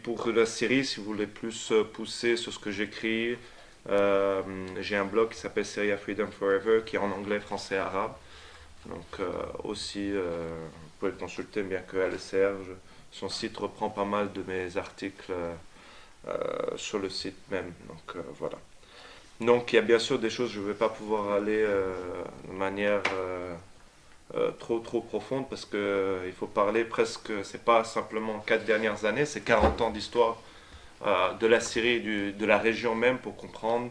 pour la Syrie, si vous voulez plus pousser sur ce que j'écris, j'ai un blog qui s'appelle Syria Freedom Forever, qui est en anglais, français et arabe. Donc aussi, vous pouvez le consulter, bien qu'elle serve. Son site reprend pas mal de mes articles sur le site même. Donc voilà. Donc il y a bien sûr des choses, je ne vais pas pouvoir aller de manière trop profonde parce que il faut parler presque, c'est pas simplement 4 dernières années, c'est 40 ans d'histoire de la Syrie, de la région même pour comprendre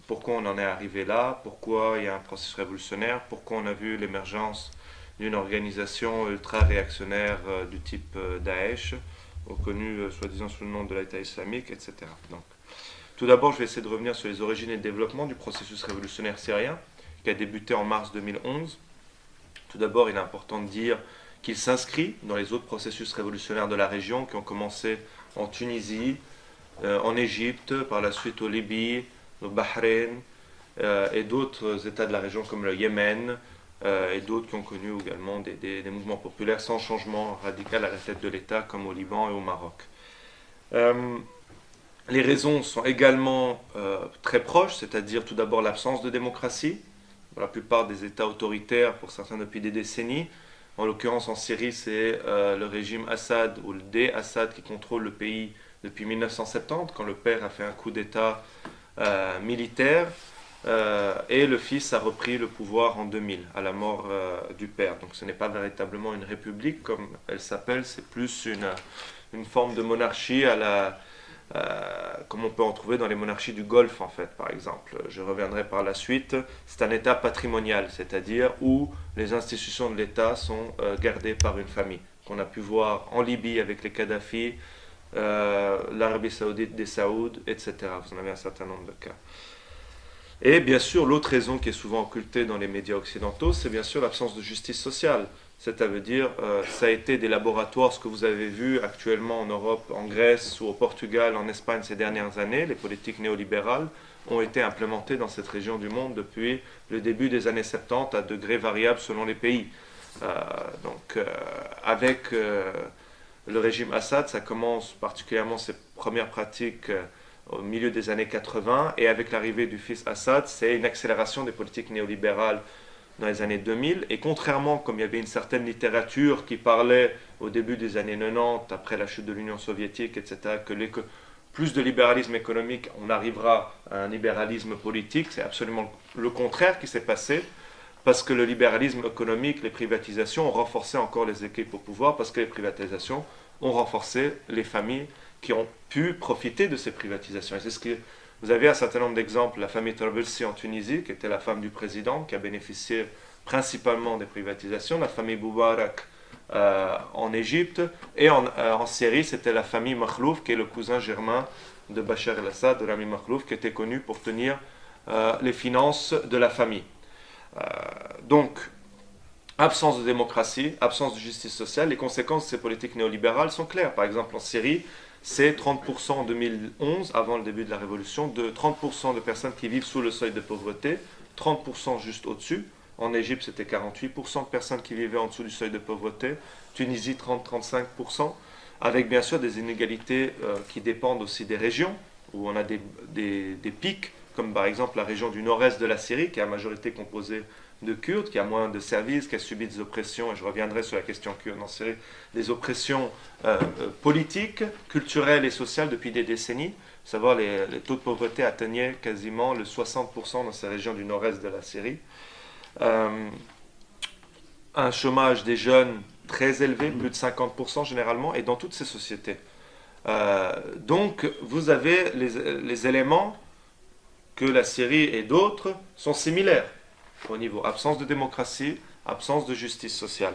pourquoi on en est arrivé là, pourquoi il y a un processus révolutionnaire, pourquoi on a vu l'émergence d'une organisation ultra-réactionnaire du type Daesh, reconnue soi-disant sous le nom de l'État islamique, etc. Donc, tout d'abord, je vais essayer de revenir sur les origines et le développement du processus révolutionnaire syrien, qui a débuté en mars 2011. Tout d'abord, il est important de dire qu'il s'inscrit dans les autres processus révolutionnaires de la région qui ont commencé en Tunisie, en Égypte, par la suite au Libye, au Bahreïn et d'autres États de la région comme le Yémen et d'autres qui ont connu également des mouvements populaires sans changement radical à la tête de l'État comme au Liban et au Maroc. Les raisons sont également très proches, c'est-à-dire tout d'abord l'absence de démocratie. Dans la plupart des États autoritaires, pour certains depuis des décennies. En l'occurrence en Syrie, c'est le régime Assad ou le D-Assad qui contrôle le pays depuis 1970, quand le père a fait un coup d'État militaire et le fils a repris le pouvoir en 2000, à la mort du père. Donc ce n'est pas véritablement une république comme elle s'appelle, c'est plus une forme de monarchie à la... comme on peut en trouver dans les monarchies du Golfe en fait, par exemple. Je reviendrai par la suite. C'est un État patrimonial, c'est-à-dire où les institutions de l'État sont gardées par une famille, qu'on a pu voir en Libye avec les Kadhafi, l'Arabie Saoudite des Saouds, etc. Vous en avez un certain nombre de cas. Et bien sûr, l'autre raison qui est souvent occultée dans les médias occidentaux, c'est bien sûr l'absence de justice sociale. C'est-à-dire, ça a été des laboratoires, ce que vous avez vu actuellement en Europe, en Grèce ou au Portugal, en Espagne ces dernières années, les politiques néolibérales ont été implémentées dans cette région du monde depuis le début des années 70 à degrés variables selon les pays. Avec le régime Assad, ça commence particulièrement ses premières pratiques au milieu des années 80, et avec l'arrivée du fils Assad, c'est une accélération des politiques néolibérales dans les années 2000, et contrairement, comme il y avait une certaine littérature qui parlait au début des années 90, après la chute de l'Union soviétique, etc., que plus de libéralisme économique, on arrivera à un libéralisme politique, c'est absolument le contraire qui s'est passé, parce que le libéralisme économique, les privatisations ont renforcé encore les équipes au pouvoir, parce que les privatisations ont renforcé les familles qui ont pu profiter de ces privatisations. Et c'est ce que vous avez un certain nombre d'exemples. La famille Trabelsi en Tunisie, qui était la femme du président, qui a bénéficié principalement des privatisations. La famille Boubarak en Égypte. Et en Syrie, c'était la famille Makhlouf, qui est le cousin germain de Bachar el-Assad, de Rami Makhlouf, qui était connu pour tenir les finances de la famille. Donc, absence de démocratie, absence de justice sociale. Les conséquences de ces politiques néolibérales sont claires. Par exemple, en Syrie, c'est 30% en 2011, avant le début de la révolution, de 30% de personnes qui vivent sous le seuil de pauvreté, 30% juste au-dessus. En Égypte, c'était 48% de personnes qui vivaient en dessous du seuil de pauvreté. Tunisie, 30-35%, avec bien sûr des inégalités qui dépendent aussi des régions, où on a des pics, comme par exemple la région du nord-est de la Syrie, qui est à majorité composée de Kurdes, qui a moins de services, qui a subi des oppressions, et je reviendrai sur la question kurde en Syrie, des oppressions politiques, culturelles et sociales depuis des décennies. Savoir les taux de pauvreté atteignaient quasiment le 60% dans ces régions du nord-est de la Syrie. Un chômage des jeunes très élevé, plus de 50% généralement, et dans toutes ces sociétés. Donc, vous avez les éléments que la Syrie et d'autres sont similaires au niveau absence de démocratie, absence de justice sociale,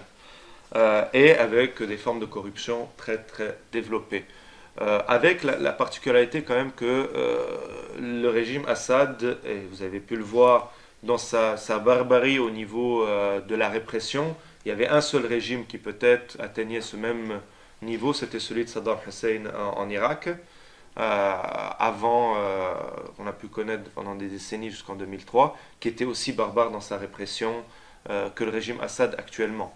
et avec des formes de corruption très très développées. Avec la particularité quand même que le régime Assad, et vous avez pu le voir dans sa barbarie au niveau de la répression, il y avait un seul régime qui peut-être atteignait ce même niveau, c'était celui de Saddam Hussein en Irak, avant qu'on a pu connaître pendant des décennies jusqu'en 2003, qui était aussi barbare dans sa répression que le régime Assad actuellement.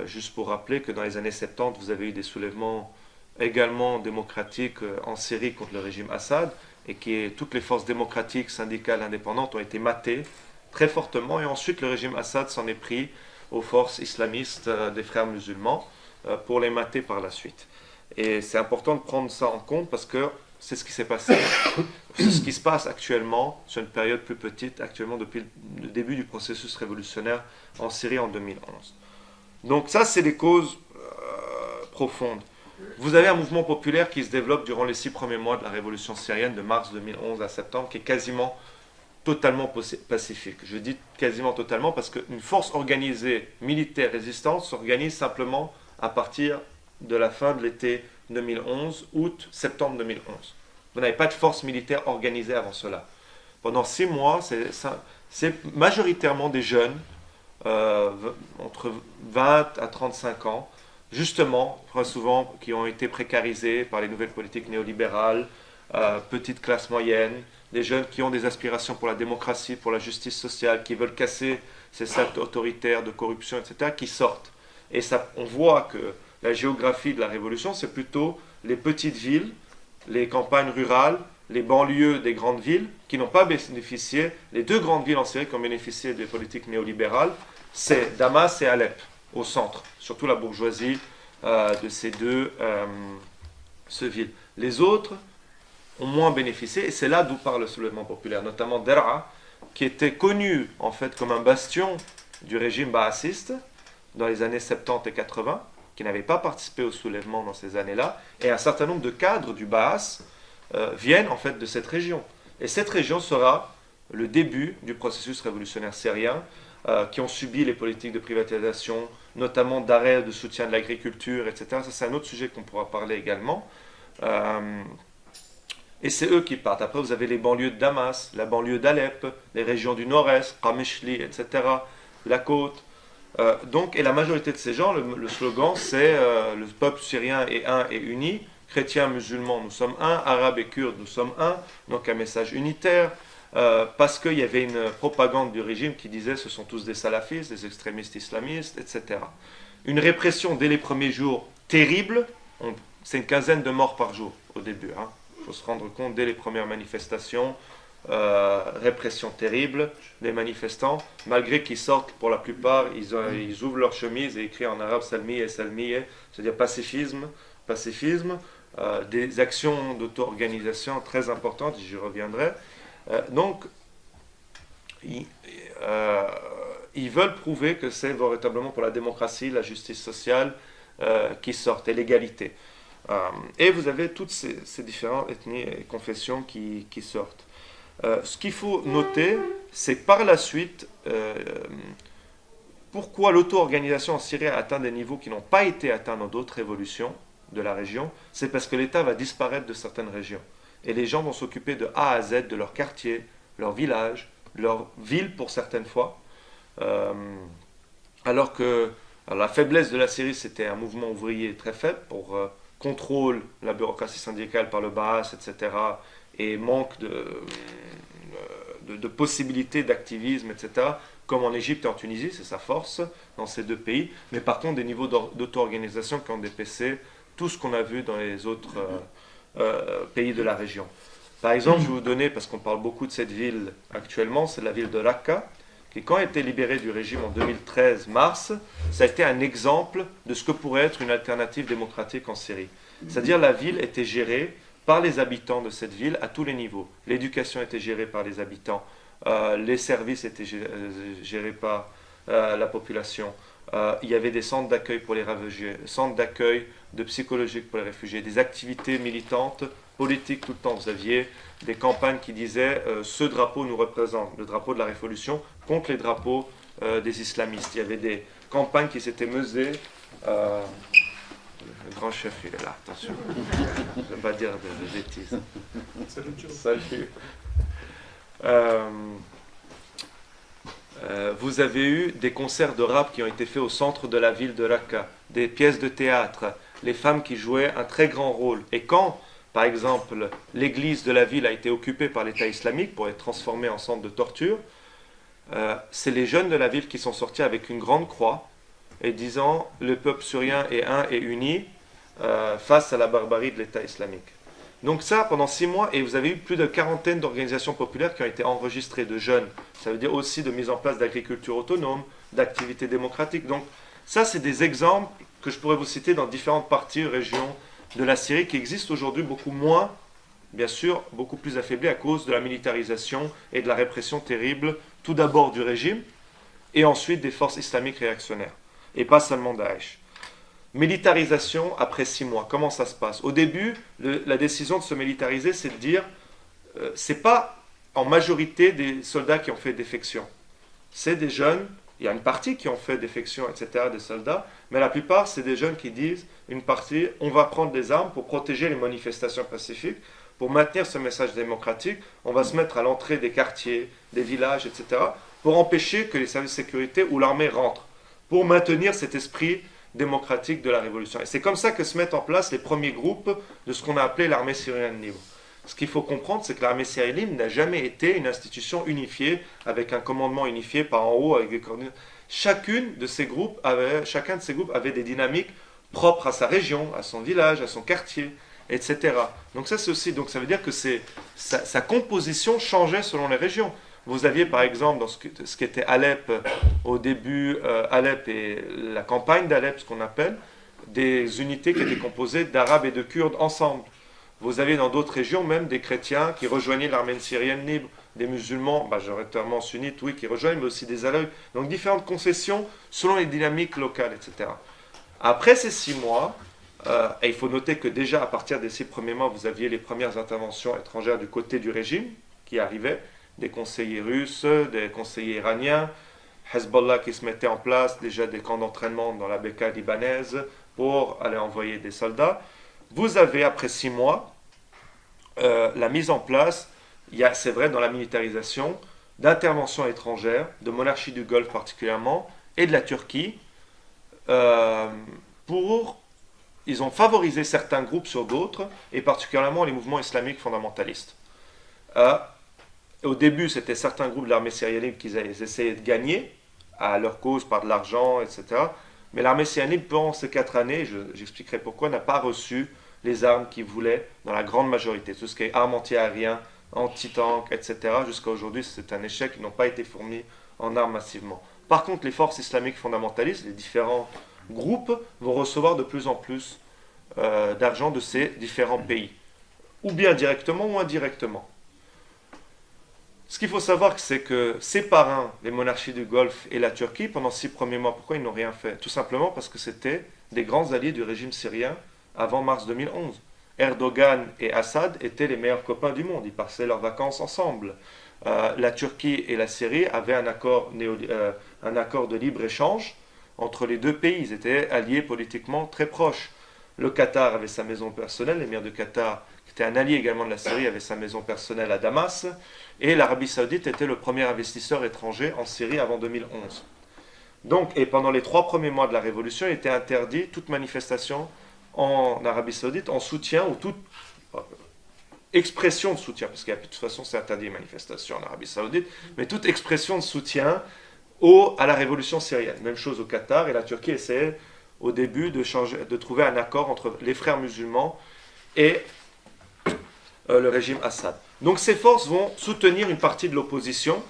Juste pour rappeler que dans les années 70, vous avez eu des soulèvements également démocratique en Syrie contre le régime Assad, et toutes les forces démocratiques, syndicales, indépendantes ont été matées très fortement, et ensuite le régime Assad s'en est pris aux forces islamistes des frères musulmans pour les mater par la suite. Et c'est important de prendre ça en compte parce que c'est ce qui s'est passé, c'est ce qui se passe actuellement sur une période plus petite, actuellement depuis le début du processus révolutionnaire en Syrie en 2011. Donc ça, c'est les causes profondes. Vous avez un mouvement populaire qui se développe durant les 6 premiers mois de la révolution syrienne, de mars 2011 à septembre, qui est quasiment totalement pacifique. Je dis quasiment totalement parce qu'une force organisée militaire résistante s'organise simplement à partir de la fin de l'été 2011, août, septembre 2011. Vous n'avez pas de force militaire organisée avant cela. Pendant 6 mois, c'est majoritairement des jeunes, entre 20 à 35 ans, justement, très souvent, qui ont été précarisés par les nouvelles politiques néolibérales, petite classe moyenne, des jeunes qui ont des aspirations pour la démocratie, pour la justice sociale, qui veulent casser ces cercles autoritaires de corruption, etc., qui sortent. Et ça, on voit que la géographie de la révolution, c'est plutôt les petites villes, les campagnes rurales, les banlieues des grandes villes, qui n'ont pas bénéficié. Les 2 grandes villes en Syrie qui ont bénéficié des politiques néolibérales, c'est Damas et Alep, au centre, surtout la bourgeoisie de ces 2 villes. Les autres ont moins bénéficié, et c'est là d'où part le soulèvement populaire, notamment Daraa, qui était connu en fait comme un bastion du régime baassiste dans les années 70 et 80, qui n'avait pas participé au soulèvement dans ces années-là, et un certain nombre de cadres du Baas viennent en fait de cette région. Et cette région sera le début du processus révolutionnaire syrien, qui ont subi les politiques de privatisation, notamment d'arrêt de soutien de l'agriculture, etc. Ça, c'est un autre sujet qu'on pourra parler également. Et c'est eux qui partent. Après, vous avez les banlieues de Damas, la banlieue d'Alep, les régions du nord-est, Qamishli, etc., la côte. Et la majorité de ces gens, le slogan, c'est le peuple syrien est un et uni, chrétiens, musulmans, nous sommes un, arabes et kurdes, nous sommes un, donc un message unitaire, parce qu'il y avait une propagande du régime qui disait ce sont tous des salafistes, des extrémistes islamistes, etc. Une répression dès les premiers jours terrible, c'est une quinzaine de morts par jour au début. Il faut se rendre compte dès les premières manifestations, répression terrible des manifestants, malgré qu'ils sortent pour la plupart, ils ouvrent leur chemise et écrivent en arabe salmi et salmiye, c'est-à-dire pacifisme, des actions d'auto-organisation très importantes, j'y reviendrai. Donc, ils veulent prouver que c'est véritablement pour la démocratie, la justice sociale qui sortent, et l'égalité. Et vous avez toutes ces différentes ethnies et confessions qui sortent. Ce qu'il faut noter, c'est que par la suite, pourquoi l'auto-organisation en Syrie a atteint des niveaux qui n'ont pas été atteints dans d'autres révolutions de la région, c'est parce que l'État va disparaître de certaines régions. Et les gens vont s'occuper de A à Z, de leur quartier, leur village, leur ville pour certaines fois. Alors que la faiblesse de la Syrie, c'était un mouvement ouvrier très faible pour contrôle la bureaucratie syndicale par le Baas, etc. Et manque de possibilités d'activisme, etc. Comme en Égypte et en Tunisie, c'est sa force dans ces 2 pays. Mais par contre, des niveaux d'auto-organisation qui ont dépassé tout ce qu'on a vu dans les autres pays de la région. Par exemple, je vais vous donner, parce qu'on parle beaucoup de cette ville actuellement, c'est la ville de Raqqa, qui quand elle a été libérée du régime en 2013, mars, ça a été un exemple de ce que pourrait être une alternative démocratique en Syrie. C'est-à-dire la ville était gérée par les habitants de cette ville à tous les niveaux. L'éducation était gérée par les habitants, les services étaient gérés par la population. Il y avait des centres d'accueil pour les réfugiés, centres d'accueil de psychologique pour les réfugiés, des activités militantes, politiques tout le temps. Vous aviez des campagnes qui disaient ce drapeau nous représente, le drapeau de la révolution, contre les drapeaux des islamistes. Il y avait des campagnes qui s'étaient menées. Le grand chef, il est là, attention. Je ne vais pas dire de bêtises. Salut. Vous avez eu des concerts de rap qui ont été faits au centre de la ville de Raqqa, des pièces de théâtre, les femmes qui jouaient un très grand rôle. Et quand, par exemple, l'église de la ville a été occupée par l'État islamique pour être transformée en centre de torture, c'est les jeunes de la ville qui sont sortis avec une grande croix et disant « Le peuple syrien est un et uni, face à la barbarie de l'État islamique. Donc ça, pendant 6 mois, et vous avez eu plus de quarantaine d'organisations populaires qui ont été enregistrées de jeunes. Ça veut dire aussi de mise en place d'agriculture autonome, d'activités démocratiques. Donc ça, c'est des exemples que je pourrais vous citer dans différentes parties, régions de la Syrie qui existent aujourd'hui beaucoup moins, bien sûr, beaucoup plus affaiblies à cause de la militarisation et de la répression terrible, tout d'abord du régime, et ensuite des forces islamiques réactionnaires, et pas seulement Daesh. Militarisation après 6 mois, comment ça se passe? Au début, la décision de se militariser, c'est de dire, c'est pas en majorité des soldats qui ont fait défection. C'est des jeunes, il y a une partie qui ont fait défection, etc., des soldats, mais la plupart, c'est des jeunes qui disent, une partie, on va prendre des armes pour protéger les manifestations pacifiques, pour maintenir ce message démocratique, on va se mettre à l'entrée des quartiers, des villages, etc., pour empêcher que les services de sécurité ou l'armée rentrent, pour maintenir cet esprit démocratique de la révolution. Et c'est comme ça que se mettent en place les premiers groupes de ce qu'on a appelé l'armée syrienne libre. Ce qu'il faut comprendre, c'est que l'armée syrienne libre n'a jamais été une institution unifiée, avec un commandement unifié par en haut, avec des coordonnées. Chacun de ces groupes avait des dynamiques propres à sa région, à son village, à son quartier, etc. Donc ça, c'est aussi, donc ça veut dire que sa composition changeait selon les régions. Vous aviez par exemple dans ce qui était Alep au début, Alep et la campagne d'Alep, ce qu'on appelle, des unités qui étaient composées d'Arabes et de Kurdes ensemble. Vous aviez dans d'autres régions même des chrétiens qui rejoignaient l'armée syrienne libre, des musulmans, majoritairement sunnites, oui, qui rejoignent, mais aussi des alawïtes. Donc différentes concessions selon les dynamiques locales, etc. Après ces 6 mois, et il faut noter que déjà à partir des 6 premiers mois, vous aviez les premières interventions étrangères du côté du régime qui arrivaient, des conseillers russes, des conseillers iraniens, Hezbollah qui se mettait en place, déjà des camps d'entraînement dans la Beka libanaise pour aller envoyer des soldats. Vous avez, après 6 mois, la mise en place, c'est vrai, dans la militarisation, d'interventions étrangères, de monarchie du Golfe particulièrement, et de la Turquie, ils ont favorisé certains groupes sur d'autres, et particulièrement les mouvements islamiques fondamentalistes. Au début, c'était certains groupes de l'armée syrienne libre qui essayaient de gagner à leur cause par de l'argent, etc. Mais l'armée syrienne libre, pendant ces 4 années, j'expliquerai pourquoi, n'a pas reçu les armes qu'ils voulaient dans la grande majorité. Tout ce qui est armes anti-aériens, anti-tanks, etc. Jusqu'à aujourd'hui, c'est un échec. Ils n'ont pas été fournis en armes massivement. Par contre, les forces islamiques fondamentalistes, les différents groupes, vont recevoir de plus en plus d'argent de ces différents pays. Ou bien directement ou indirectement. Ce qu'il faut savoir, c'est que ces parrains, les monarchies du Golfe et la Turquie, pendant 6 premiers mois, pourquoi ils n'ont rien fait? Tout simplement parce que c'était des grands alliés du régime syrien avant mars 2011. Erdogan et Assad étaient les meilleurs copains du monde, ils passaient leurs vacances ensemble. La Turquie et la Syrie avaient un accord de libre-échange entre les deux pays, ils étaient alliés politiquement très proches. Le Qatar avait sa maison personnelle, l'émir de Qatar, qui était un allié également de la Syrie, avait sa maison personnelle à Damas, et l'Arabie Saoudite était le premier investisseur étranger en Syrie avant 2011. Donc, et pendant les 3 premiers mois de la Révolution, il était interdit toute manifestation en Arabie Saoudite en soutien ou toute expression de soutien, parce que de toute façon c'est interdit les manifestations en Arabie Saoudite, mais toute expression de soutien à la révolution syrienne. Même chose au Qatar, et la Turquie essayait au début de trouver un accord entre les frères musulmans et le régime Assad. Donc ces forces vont soutenir une partie de l'opposition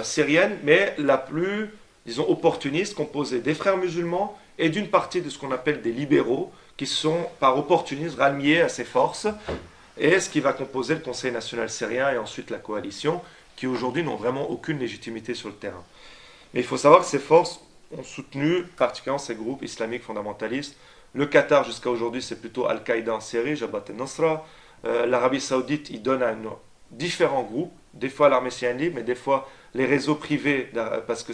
syrienne, mais la plus, disons, opportuniste, composée des frères musulmans et d'une partie de ce qu'on appelle des libéraux, qui sont par opportunisme ralliés à ces forces, et ce qui va composer le Conseil national syrien et ensuite la coalition, qui aujourd'hui n'ont vraiment aucune légitimité sur le terrain. Mais il faut savoir que ces forces ont soutenu particulièrement ces groupes islamiques fondamentalistes. Le Qatar, jusqu'à aujourd'hui, c'est plutôt Al-Qaïda en Syrie, Jabhat al-Nusra. L'Arabie Saoudite, il donne à différents groupes, des fois l'armée syrienne libre, mais des fois les réseaux privés, parce que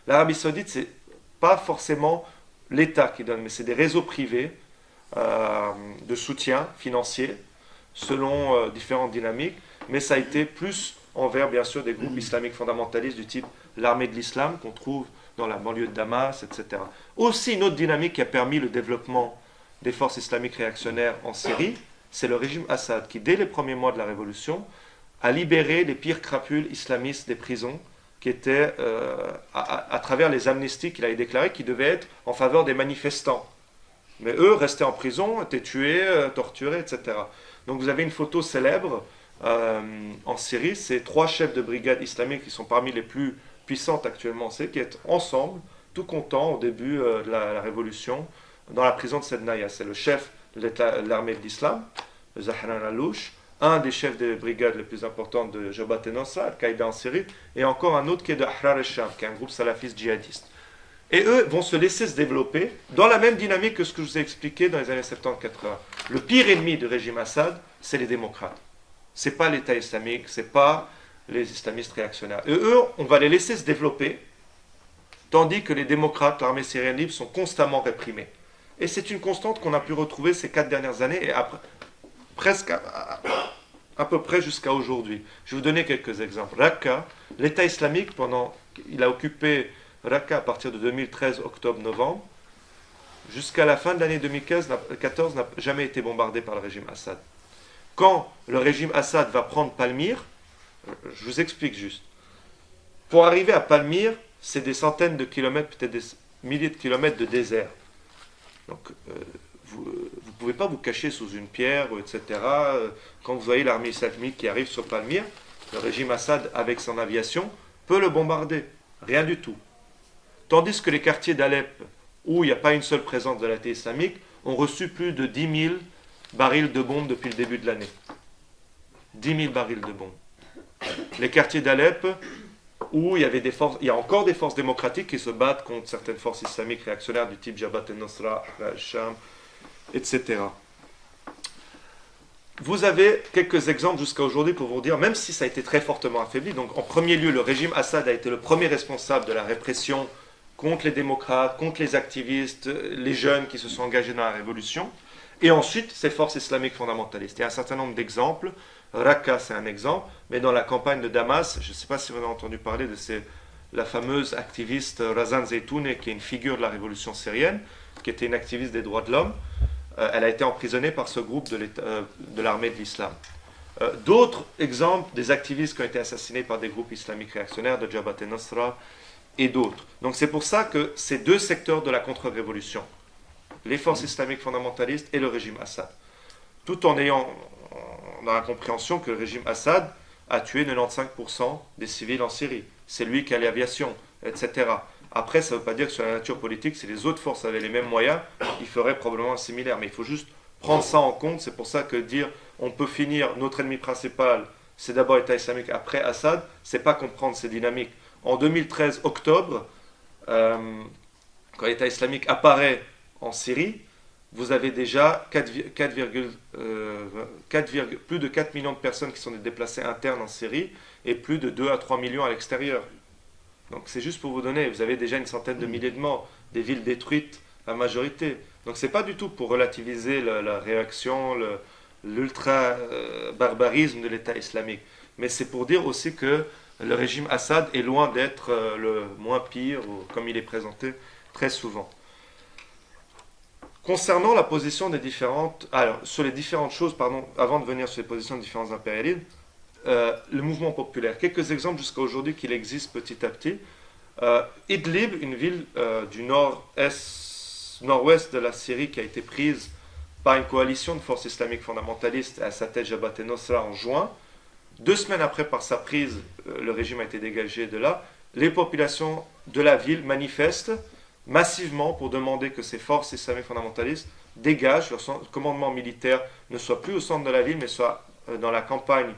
l'Arabie Saoudite, c'est pas forcément l'État qui donne, mais c'est des réseaux privés de soutien financier selon différentes dynamiques, mais ça a été plus envers, bien sûr, des groupes islamiques fondamentalistes du type l'armée de l'islam qu'on trouve dans la banlieue de Damas, etc. Aussi, une autre dynamique qui a permis le développement des forces islamiques réactionnaires en Syrie, c'est le régime Assad qui, dès les premiers mois de la révolution, a libéré les pires crapules islamistes des prisons qui étaient, à travers les amnisties qu'il avait déclarées, qui devaient être en faveur des manifestants. Mais eux restaient en prison, étaient tués, torturés, etc. Donc vous avez une photo célèbre en Syrie, c'est 3 chefs de brigade islamiques qui sont parmi les plus puissantes actuellement en Syrie, qui sont ensemble, tout contents au début de la révolution, dans la prison de Sednaya. C'est le chef de l'armée de l'islam, le Zahran al-Louch, un des chefs de brigade les plus importants de Jabhat al-Nusra, Al-Qaïda en Syrie, et encore un autre qui est de Ahrar al-Sham, qui est un groupe salafiste djihadiste. Et eux vont se laisser se développer dans la même dynamique que ce que je vous ai expliqué dans les années 70-80. Le pire ennemi du régime Assad, c'est les démocrates. Ce n'est pas l'État islamique, ce n'est pas les islamistes réactionnaires. Et eux, on va les laisser se développer, tandis que les démocrates, l'armée syrienne libre, sont constamment réprimés. Et c'est une constante qu'on a pu retrouver ces 4 dernières années, et après, presque à peu près jusqu'à aujourd'hui. Je vais vous donner quelques exemples. Raqqa, l'État islamique, il a occupé Raqqa à partir de 2013, octobre-novembre, jusqu'à la fin de l'année 2014, n'a jamais été bombardé par le régime Assad. Quand le régime Assad va prendre Palmyre, je vous explique juste. Pour arriver à Palmyre, c'est des centaines de kilomètres, peut-être des milliers de kilomètres de désert. Donc, vous ne pouvez pas vous cacher sous une pierre, etc. Quand vous voyez l'armée islamique qui arrive sur Palmyre, le régime Assad, avec son aviation, peut le bombarder. Rien du tout. Tandis que les quartiers d'Alep, où il n'y a pas une seule présence de l'État islamique, ont reçu plus de 10 000 barils de bombes depuis le début de l'année. 10 000 barils de bombes. Les quartiers d'Alep, où il y a encore des forces démocratiques qui se battent contre certaines forces islamiques réactionnaires du type Jabhat al-Nusra, al-Sham, etc. Vous avez quelques exemples jusqu'à aujourd'hui pour vous dire, même si ça a été très fortement affaibli, donc en premier lieu, le régime Assad a été le premier responsable de la répression contre les démocrates, contre les activistes, les jeunes qui se sont engagés dans la révolution, et ensuite ces forces islamiques fondamentalistes. Il y a un certain nombre d'exemples. Raqqa, c'est un exemple, mais dans la campagne de Damas, je ne sais pas si vous avez entendu parler de la fameuse activiste Razan Zeytouni, qui est une figure de la révolution syrienne, qui était une activiste des droits de l'homme. Elle a été emprisonnée par ce groupe de l'armée de l'islam. D'autres exemples des activistes qui ont été assassinés par des groupes islamiques réactionnaires, de Jabhat al-Nusra et d'autres. Donc c'est pour ça que ces 2 secteurs de la contre-révolution, les forces islamiques fondamentalistes et le régime Assad, tout en ayant dans la compréhension que le régime Assad a tué 95% des civils en Syrie. C'est lui qui a l'aviation, etc. Après, ça ne veut pas dire que sur la nature politique, si les autres forces avaient les mêmes moyens, ils feraient probablement un similaire. Mais il faut juste prendre ça en compte. C'est pour ça que dire on peut finir, notre ennemi principal, c'est d'abord l'État islamique, après Assad, c'est pas comprendre ces dynamiques. En 2013, octobre, quand l'État islamique apparaît en Syrie, vous avez déjà plus de 4 millions de personnes qui sont déplacées internes en Syrie et plus de 2 à 3 millions à l'extérieur. Donc c'est juste pour vous donner, vous avez déjà une centaine de milliers de morts, des villes détruites, la majorité. Donc c'est pas du tout pour relativiser la réaction, l'ultra-barbarisme de l'État islamique. Mais c'est pour dire aussi que le régime Assad est loin d'être le moins pire, ou comme il est présenté très souvent. Concernant la position des différentes... Alors, sur les différentes choses, avant de venir sur les positions des différents impérialismes, le mouvement populaire. Quelques exemples jusqu'à aujourd'hui qu'il existe petit à petit. Idlib, une ville du nord-ouest de la Syrie qui a été prise par une coalition de forces islamiques fondamentalistes à sa tête Jabhat al-Nusra en juin. 2 semaines après, par sa prise, le régime a été dégagé de là. Les populations de la ville manifestent massivement pour demander que ces forces islamiques fondamentalistes dégagent, leur commandement militaire ne soit plus au centre de la ville, mais soit dans la campagne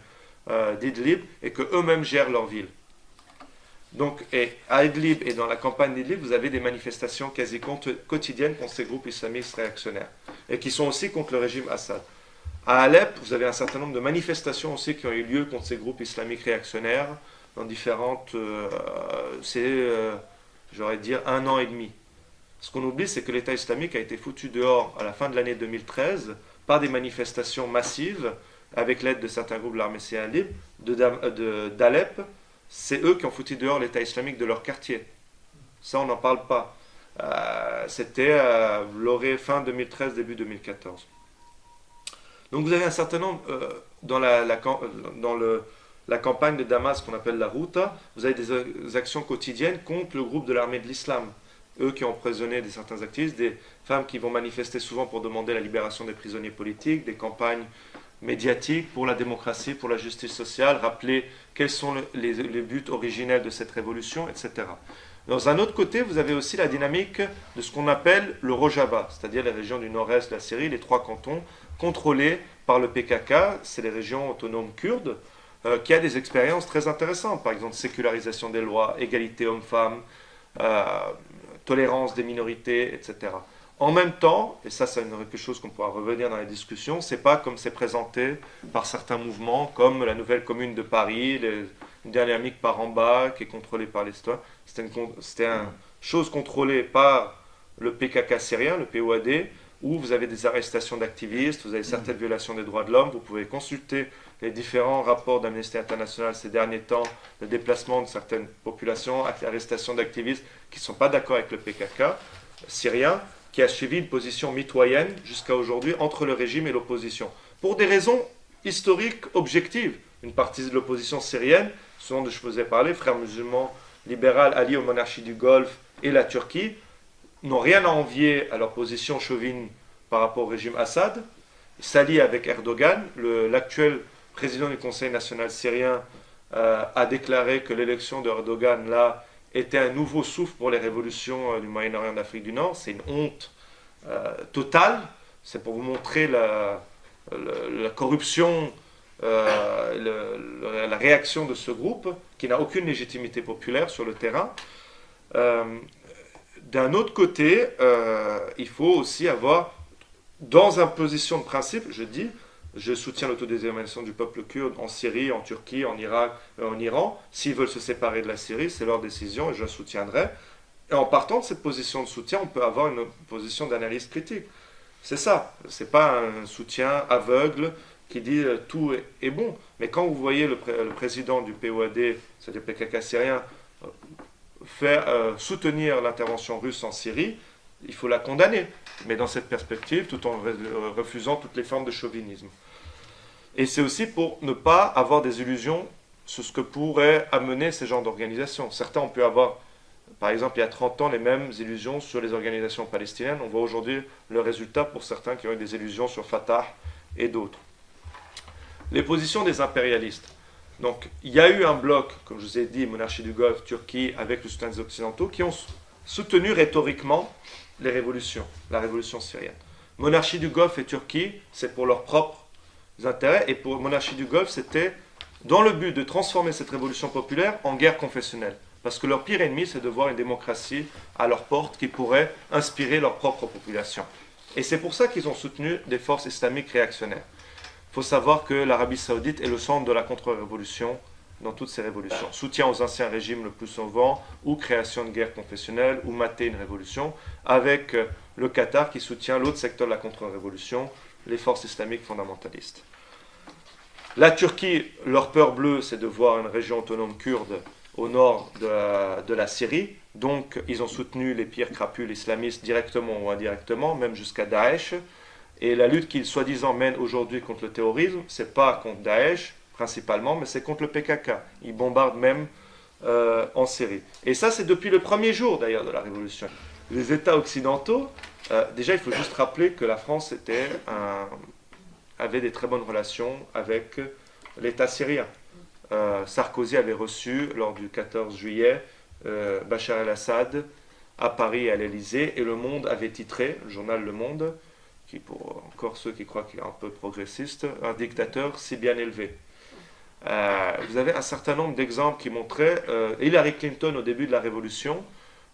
d'Idlib, et qu'eux-mêmes gèrent leur ville. Donc, à Idlib et dans la campagne d'Idlib, vous avez des manifestations quasi quotidiennes contre ces groupes islamistes réactionnaires, et qui sont aussi contre le régime Assad. À Alep, vous avez un certain nombre de manifestations aussi qui ont eu lieu contre ces groupes islamiques réactionnaires, dans différentes... j'aurais dire 1 an et demi. Ce qu'on oublie, c'est que l'État islamique a été foutu dehors à la fin de l'année 2013 par des manifestations massives avec l'aide de certains groupes de l'armée syrienne libre d'Alep. C'est eux qui ont foutu dehors l'État islamique de leur quartier. Ça, on n'en parle pas. C'était fin 2013, début 2014. Donc vous avez un certain nombre, dans la campagne de Damas qu'on appelle la Routa, vous avez des actions quotidiennes contre le groupe de l'armée de l'islam, eux qui ont emprisonné certains activistes, des femmes qui vont manifester souvent pour demander la libération des prisonniers politiques, des campagnes médiatiques pour la démocratie, pour la justice sociale, rappeler quels sont les buts originels de cette révolution, etc. Dans un autre côté, vous avez aussi la dynamique de ce qu'on appelle le Rojava, c'est-à-dire les régions du nord-est de la Syrie, les 3 cantons contrôlés par le PKK, c'est les régions autonomes kurdes, qui a des expériences très intéressantes, par exemple sécularisation des lois, égalité hommes-femmes, tolérance des minorités, etc. En même temps, et ça c'est quelque chose qu'on pourra revenir dans les discussions, c'est pas comme c'est présenté par certains mouvements, comme la nouvelle commune de Paris, une dynamique par en bas qui est contrôlée par les citoyens. C'était une chose contrôlée par le PKK syrien, le POAD, où vous avez des arrestations d'activistes, vous avez certaines violations des droits de l'homme, vous pouvez consulter les différents rapports d'Amnesty International ces derniers temps, le déplacement de certaines populations, l'arrestation d'activistes qui ne sont pas d'accord avec le PKK syrien, qui a suivi une position mitoyenne jusqu'à aujourd'hui entre le régime et l'opposition. Pour des raisons historiques objectives. Une partie de l'opposition syrienne, ce dont je vous ai parlé, frères musulmans libéraux alliés aux monarchies du Golfe et la Turquie, n'ont rien à envier à leur position chauvine par rapport au régime Assad. Ils s'allient avec Erdogan. L'actuel président du Conseil national syrien a déclaré que l'élection d'Erdogan là était un nouveau souffle pour les révolutions du Moyen-Orient d'Afrique du Nord. C'est une honte totale. C'est pour vous montrer la corruption, la réaction de ce groupe qui n'a aucune légitimité populaire sur le terrain. D'un autre côté, il faut aussi avoir, dans une position de principe, je soutiens l'autodétermination du peuple kurde en Syrie, en Turquie, en Irak, en Iran. S'ils veulent se séparer de la Syrie, c'est leur décision et je la soutiendrai. Et en partant de cette position de soutien, on peut avoir une position d'analyse critique. C'est ça. C'est pas un soutien aveugle qui dit tout est bon. Mais quand vous voyez le président du POAD, c'est-à-dire PKK syrien, soutenir l'intervention russe en Syrie, il faut la condamner, mais dans cette perspective, tout en refusant toutes les formes de chauvinisme. Et c'est aussi pour ne pas avoir des illusions sur ce que pourrait amener ces genres d'organisations. Certains ont pu avoir, par exemple, il y a 30 ans, les mêmes illusions sur les organisations palestiniennes. On voit aujourd'hui le résultat pour certains qui ont eu des illusions sur Fatah et d'autres. Les positions des impérialistes. Donc, il y a eu un bloc, comme je vous ai dit, monarchie du Golfe, Turquie, avec le soutien des Occidentaux, qui ont soutenu rhétoriquement les révolutions, la révolution syrienne. Monarchie du Golfe et Turquie, c'est pour leurs propres intérêts, et pour monarchie du Golfe, c'était dans le but de transformer cette révolution populaire en guerre confessionnelle. Parce que leur pire ennemi, c'est de voir une démocratie à leur porte qui pourrait inspirer leur propre population. Et c'est pour ça qu'ils ont soutenu des forces islamiques réactionnaires. Il faut savoir que l'Arabie Saoudite est le centre de la contre-révolution dans toutes ces révolutions. Soutien aux anciens régimes le plus souvent, ou création de guerre confessionnelle, ou mater une révolution, avec le Qatar qui soutient l'autre secteur de la contre-révolution, les forces islamiques fondamentalistes. La Turquie, leur peur bleue, c'est de voir une région autonome kurde au nord de la Syrie. Donc, ils ont soutenu les pires crapules islamistes directement ou indirectement, même jusqu'à Daesh. Et la lutte qu'ils soi-disant mènent aujourd'hui contre le terrorisme, ce n'est pas contre Daesh principalement, mais c'est contre le PKK. Ils bombardent même en Syrie. Et ça, c'est depuis le premier jour d'ailleurs de la révolution. Les États occidentaux, déjà il faut juste rappeler que la France avait des très bonnes relations avec l'État syrien. Sarkozy avait reçu, lors du 14 juillet, Bachar el-Assad à Paris et à l'Élysée, et Le Monde avait titré, le journal Le Monde, qui pour encore ceux qui croient qu'il est un peu progressiste, un dictateur si bien élevé. Vous avez un certain nombre d'exemples qui montraient Hillary Clinton au début de la révolution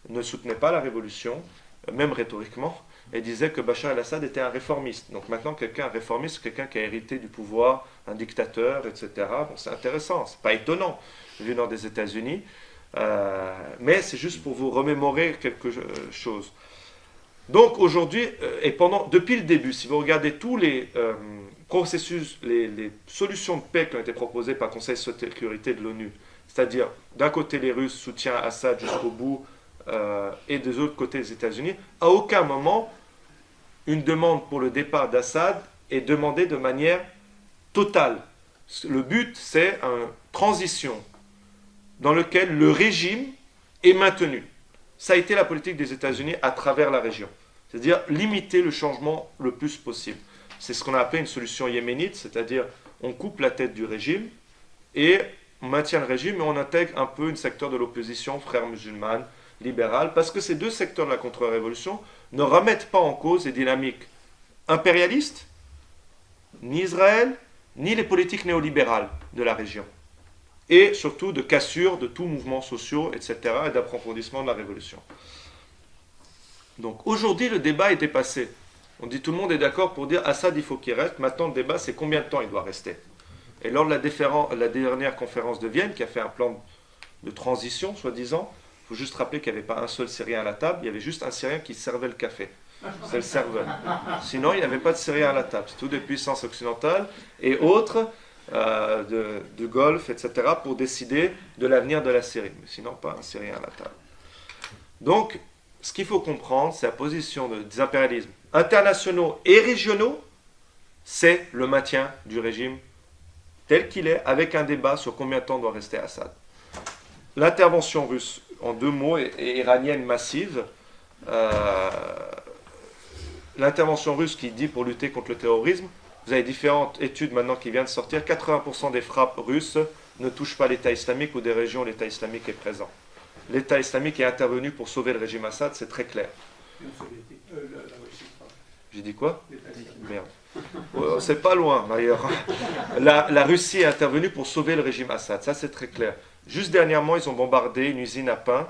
ne soutenait pas la révolution, même rhétoriquement, et disait que Bachar el-Assad était un réformiste. Donc maintenant, un réformiste, c'est quelqu'un qui a hérité du pouvoir, un dictateur, etc. Bon, c'est intéressant, c'est pas étonnant, venant des États-Unis, mais c'est juste pour vous remémorer quelque chose. Donc aujourd'hui, depuis le début, si vous regardez tous les processus, les solutions de paix qui ont été proposées par le Conseil de sécurité de l'ONU, c'est-à-dire d'un côté les Russes soutiennent Assad jusqu'au bout, et de l'autre côté les États-Unis, à aucun moment une demande pour le départ d'Assad est demandée de manière totale. Le but, c'est une transition dans laquelle le régime est maintenu. ça a été la politique des États-Unis à travers la région. C'est-à-dire limiter le changement le plus possible. C'est ce qu'on a appelé une solution yéménite, c'est-à-dire on coupe la tête du régime et on maintient le régime, mais on intègre un peu un secteur de l'opposition, frères musulmanes, libérales, parce que ces deux secteurs de la contre-révolution ne remettent pas en cause les dynamiques impérialistes, ni Israël, ni les politiques néolibérales de la région. Et surtout de cassure de tous mouvements sociaux, etc., et d'approfondissement de la révolution. Donc aujourd'hui, le débat est dépassé. On dit tout le monde est d'accord pour dire Assad, il faut qu'il reste. Maintenant, le débat, c'est combien de temps il doit rester. Et lors de la dernière conférence de Vienne, qui a fait un plan de transition, soi-disant, il faut juste rappeler qu'il n'y avait pas un seul Syrien à la table, il y avait juste un Syrien qui servait le café. C'est le serveur. Sinon, il n'y avait pas de Syriens à la table. C'est toutes les puissances occidentales et autres de Golfe, etc., pour décider de l'avenir de la Syrie. Mais sinon, pas un Syrien à la table. Donc, ce qu'il faut comprendre, c'est la position des impérialismes internationaux et régionaux, c'est le maintien du régime tel qu'il est, avec un débat sur combien de temps doit rester Assad. L'intervention russe, en 2 mots, est iranienne massive. L'intervention russe qui dit pour lutter contre le terrorisme, vous avez différentes études maintenant qui viennent de sortir, 80% des frappes russes ne touchent pas l'État islamique ou des régions où l'État islamique est présent. L'État islamique est intervenu pour sauver le régime Assad, c'est très clair. J'ai dit quoi? Merde. C'est pas loin d'ailleurs. La Russie est intervenue pour sauver le régime Assad, ça c'est très clair. Juste dernièrement, ils ont bombardé une usine à pain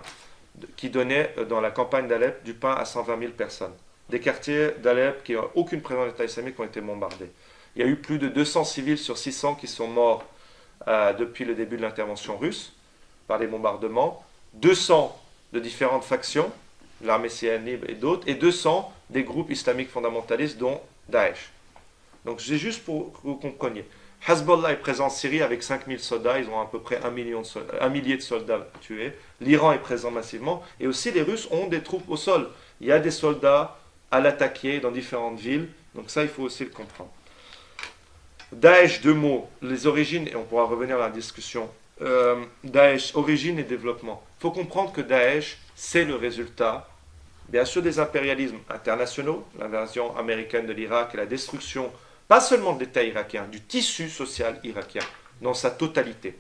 qui donnait dans la campagne d'Alep du pain à 120 000 personnes. Des quartiers d'Alep qui n'ont aucune présence d'État islamique ont été bombardés. Il y a eu plus de 200 civils sur 600 qui sont morts depuis le début de l'intervention russe par les bombardements. 200 de différentes factions, l'armée syrienne libre et d'autres, et 200 des groupes islamiques fondamentalistes, dont Daesh. Donc c'est juste pour que vous compreniez. Hezbollah est présent en Syrie avec 5000 soldats, ils ont à peu près 1 millier de soldats tués. L'Iran est présent massivement, et aussi les Russes ont des troupes au sol. Il y a des soldats à l'attaquer dans différentes villes, donc ça il faut aussi le comprendre. Daesh, 2 mots, les origines, et on pourra revenir à la discussion. Daesh, origine et développement. Il faut comprendre que Daesh, c'est le résultat, bien sûr, des impérialismes internationaux, l'invasion américaine de l'Irak et la destruction, pas seulement de l'État irakien, du tissu social irakien, dans sa totalité.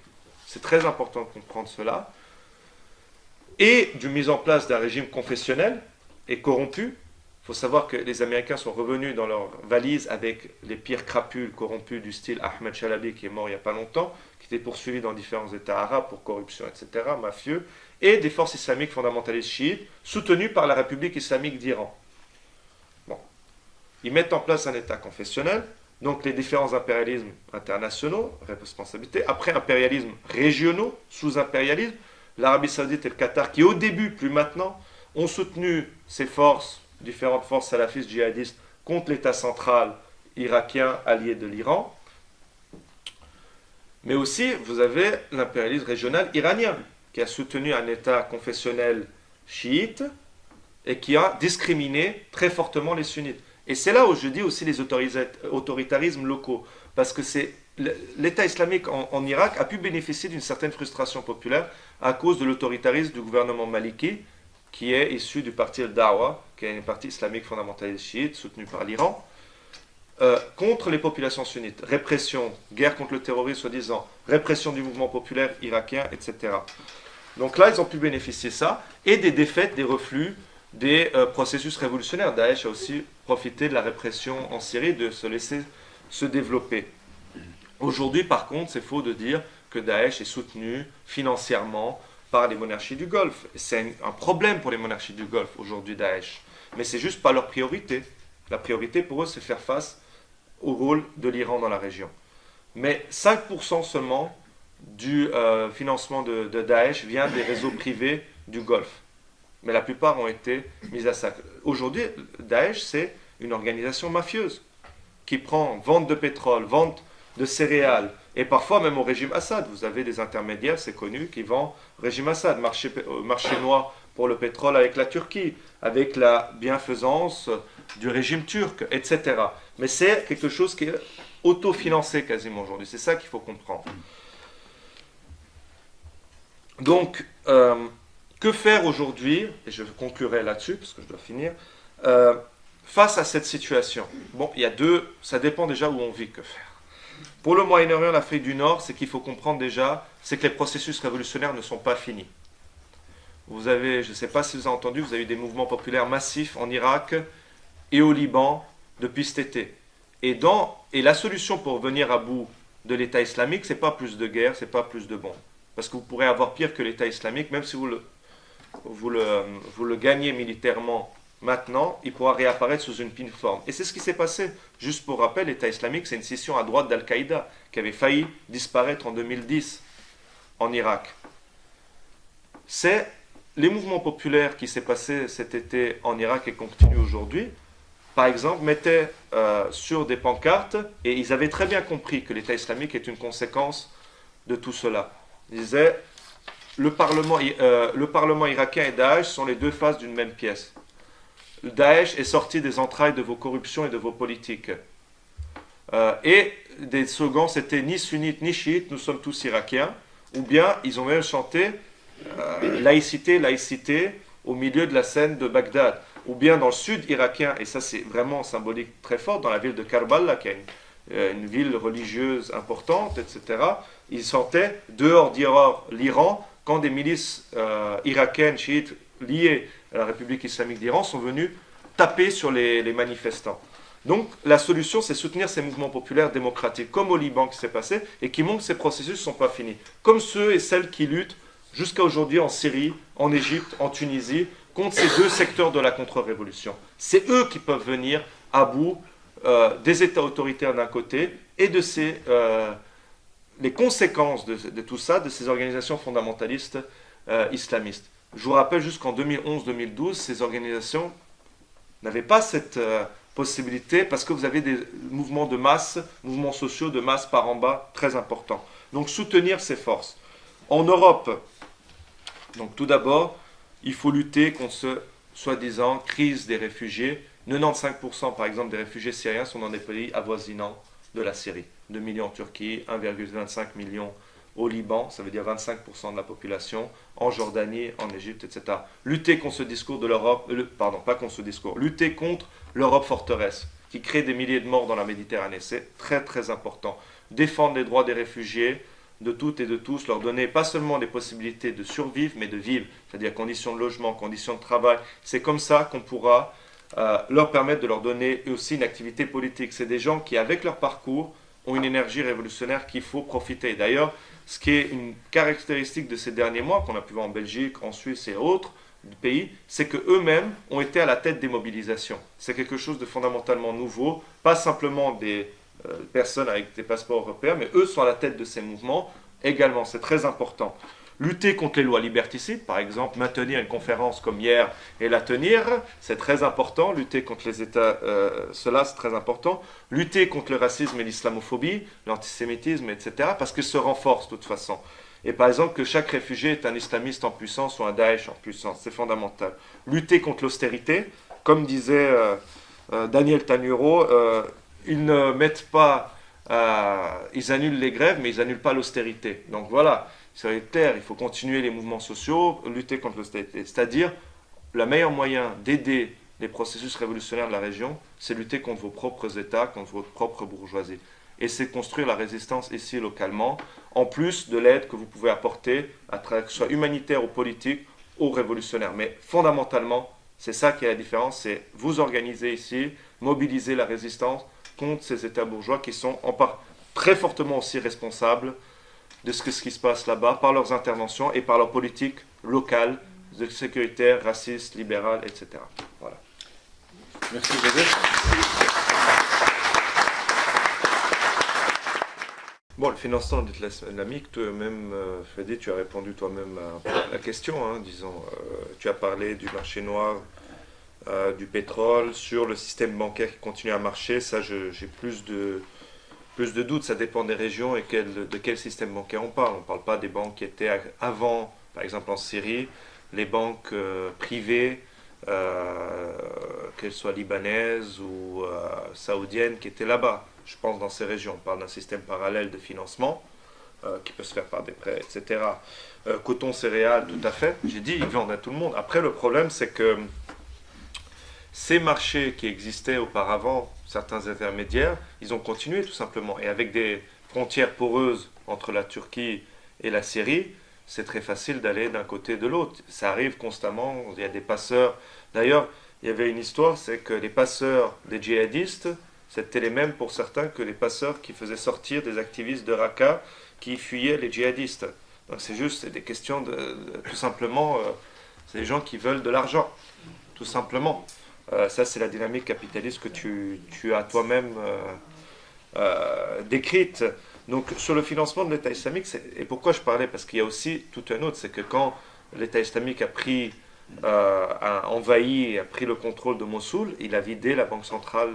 C'est très important de comprendre cela. Et du mise en place d'un régime confessionnel et corrompu. Il faut savoir que les Américains sont revenus dans leurs valises avec les pires crapules corrompus du style Ahmed Chalabi, qui est mort il n'y a pas longtemps, qui était poursuivi dans différents États arabes pour corruption, etc., mafieux, et des forces islamiques fondamentalistes chiites, soutenues par la République islamique d'Iran. Bon. Ils mettent en place un État confessionnel, donc les différents impérialismes internationaux, responsabilité, après impérialismes régionaux, sous-impérialisme, l'Arabie Saoudite et le Qatar, qui au début, plus maintenant, ont soutenu ces forces, différentes forces salafistes djihadistes, contre l'État central irakien allié de l'Iran. Mais aussi, vous avez l'impérialisme régional iranien, qui a soutenu un État confessionnel chiite et qui a discriminé très fortement les sunnites. Et c'est là où je dis aussi les autoritarismes locaux, parce que l'État islamique en Irak a pu bénéficier d'une certaine frustration populaire à cause de l'autoritarisme du gouvernement maliki, qui est issu du parti al-Dawa, qui est un parti islamique fondamentaliste chiite, soutenu par l'Iran, contre les populations sunnites. Répression, guerre contre le terrorisme soi-disant, répression du mouvement populaire irakien, etc. Donc là, ils ont pu bénéficier de ça, et des défaites, des reflux, des processus révolutionnaires. Daesh a aussi profité de la répression en Syrie, de se laisser se développer. Aujourd'hui, par contre, c'est faux de dire que Daesh est soutenu financièrement par les monarchies du Golfe. C'est un problème pour les monarchies du Golfe aujourd'hui, Daesh. Mais c'est juste pas leur priorité. La priorité pour eux, c'est faire face au rôle de l'Iran dans la région. Mais 5% seulement du financement de Daesh vient des réseaux privés du Golfe. Mais la plupart ont été mis à sac. Aujourd'hui, Daesh, c'est une organisation mafieuse qui prend vente de pétrole, vente de céréales, et parfois même au régime Assad. Vous avez des intermédiaires, c'est connu, qui vendent au régime Assad, marché noir pour le pétrole avec la Turquie, avec la bienfaisance du régime turc, etc. Mais c'est quelque chose qui est autofinancé quasiment aujourd'hui. C'est ça qu'il faut comprendre. Donc, Que faire aujourd'hui, et je conclurai là-dessus, parce que je dois finir, face à cette situation? Bon, il y a ça dépend déjà où on vit, que faire. Pour le Moyen-Orient, l'Afrique du Nord, c'est qu'il faut comprendre déjà, c'est que les processus révolutionnaires ne sont pas finis. Vous avez, je ne sais pas si vous avez entendu, vous avez eu des mouvements populaires massifs en Irak et au Liban depuis cet été. Et la solution pour venir à bout de l'État islamique, c'est pas plus de guerre, c'est pas plus de bombes. Parce que vous pourrez avoir pire que l'État islamique, même si vous le gagnez militairement maintenant, il pourra réapparaître sous une pire forme. Et c'est ce qui s'est passé. Juste pour rappel, l'État islamique, c'est une scission à droite d'Al-Qaïda qui avait failli disparaître en 2010 en Irak. C'est les mouvements populaires qui s'est passé cet été en Irak et continuent aujourd'hui, par exemple, mettaient sur des pancartes, et ils avaient très bien compris que l'État islamique est une conséquence de tout cela. Ils disaient, le Parlement irakien et Daesh sont les deux faces d'une même pièce. Daesh est sorti des entrailles de vos corruptions et de vos politiques. Et des slogans, c'était ni sunnites ni chiites, nous sommes tous irakiens. Ou bien, ils ont même chanté laïcité, laïcité au milieu de la scène de Bagdad. Ou bien dans le sud irakien, et ça c'est vraiment symbolique très fort, dans la ville de Karbala, qui est une ville religieuse importante, etc., ils chantaient dehors l'Iran, quand des milices irakiennes, chiites, liées à la République islamique d'Iran, sont venues taper sur les manifestants. Donc la solution, c'est soutenir ces mouvements populaires démocratiques, comme au Liban qui s'est passé, et qui montrent que ces processus ne sont pas finis. Comme ceux et celles qui luttent jusqu'à aujourd'hui en Syrie, en Égypte, en Tunisie, contre ces deux secteurs de la contre-révolution. C'est eux qui peuvent venir à bout des États autoritaires d'un côté et de les conséquences de tout ça, de ces organisations fondamentalistes islamistes. Je vous rappelle juste qu'en 2011-2012, ces organisations n'avaient pas cette possibilité parce que vous avez des mouvements de masse, mouvements sociaux de masse par en bas très importants. Donc soutenir ces forces. En Europe, donc tout d'abord, il faut lutter contre ce soi-disant crise des réfugiés. 95% par exemple des réfugiés syriens sont dans des pays avoisinants de la Syrie. 2 millions en Turquie, 1,25 million au Liban, ça veut dire 25% de la population, en Jordanie, en Égypte, etc. Lutter contre ce discours de l'Europe, pas contre ce discours, lutter contre l'Europe forteresse, qui crée des milliers de morts dans la Méditerranée, c'est très très important. Défendre les droits des réfugiés, de toutes et de tous, leur donner pas seulement des possibilités de survivre, mais de vivre, c'est-à-dire conditions de logement, conditions de travail. C'est comme ça qu'on pourra leur permettre de leur donner aussi une activité politique. C'est des gens qui, avec leur parcours, ont une énergie révolutionnaire qu'il faut profiter. D'ailleurs, ce qui est une caractéristique de ces derniers mois, qu'on a pu voir en Belgique, en Suisse et autres pays, c'est qu'eux-mêmes ont été à la tête des mobilisations. C'est quelque chose de fondamentalement nouveau, pas simplement des personnes avec des passeports européens, mais eux sont à la tête de ces mouvements également, c'est très important. Lutter contre les lois liberticides, par exemple, maintenir une conférence comme hier et la tenir, c'est très important. Lutter contre les États, cela c'est très important. Lutter contre le racisme et l'islamophobie, l'antisémitisme, etc., parce qu'ils se renforcent de toute façon. Et par exemple, que chaque réfugié est un islamiste en puissance ou un Daesh en puissance, c'est fondamental. Lutter contre l'austérité, comme disait Daniel Tanuro, ils ne mettent pas, ils annulent les grèves, mais ils n'annulent pas l'austérité. Donc voilà, c'est clair, il faut continuer les mouvements sociaux, lutter contre l'austérité. C'est-à-dire, le meilleur moyen d'aider les processus révolutionnaires de la région, c'est lutter contre vos propres États, contre votre propre bourgeoisie. Et c'est construire la résistance ici localement, en plus de l'aide que vous pouvez apporter, que ce soit humanitaire ou politique, aux révolutionnaires. Mais fondamentalement, c'est ça qui est la différence, c'est vous organiser ici, mobiliser la résistance contre ces États bourgeois qui sont très fortement aussi responsables de ce qui se passe là-bas par leurs interventions et par leur politique locale, sécuritaire, raciste, libérale, etc. Voilà. Merci Joseph. Bon, le financement de l'islamique, toi-même, Freddy, tu as répondu toi-même à la question, hein, disons, tu as parlé du marché noir, du pétrole, sur le système bancaire qui continue à marcher. Ça, j'ai plus de doutes. Ça dépend des régions et de quel système bancaire on parle. On ne parle pas des banques qui étaient avant, par exemple en Syrie, les banques privées, qu'elles soient libanaises ou saoudiennes, qui étaient là-bas. Je pense dans ces régions. On parle d'un système parallèle de financement. qui peut se faire par des prêts, etc. Coton, céréales, tout à fait. J'ai dit, ils vendent à tout le monde. Après, le problème, c'est que ces marchés qui existaient auparavant, certains intermédiaires, ils ont continué tout simplement. Et avec des frontières poreuses entre la Turquie et la Syrie, c'est très facile d'aller d'un côté et de l'autre. Ça arrive constamment, il y a des passeurs. D'ailleurs, il y avait une histoire, c'est que les passeurs des djihadistes, c'était les mêmes pour certains que les passeurs qui faisaient sortir des activistes de Raqqa qui fuyaient les djihadistes. Donc c'est juste des questions tout simplement, c'est des gens qui veulent de l'argent, tout simplement. Ça, c'est la dynamique capitaliste que tu as toi-même décrite. Donc, sur le financement de l'État islamique, et pourquoi je parlais? Parce qu'il y a aussi tout un autre, c'est que quand l'État islamique a envahi et a pris le contrôle de Mossoul, il a vidé la banque centrale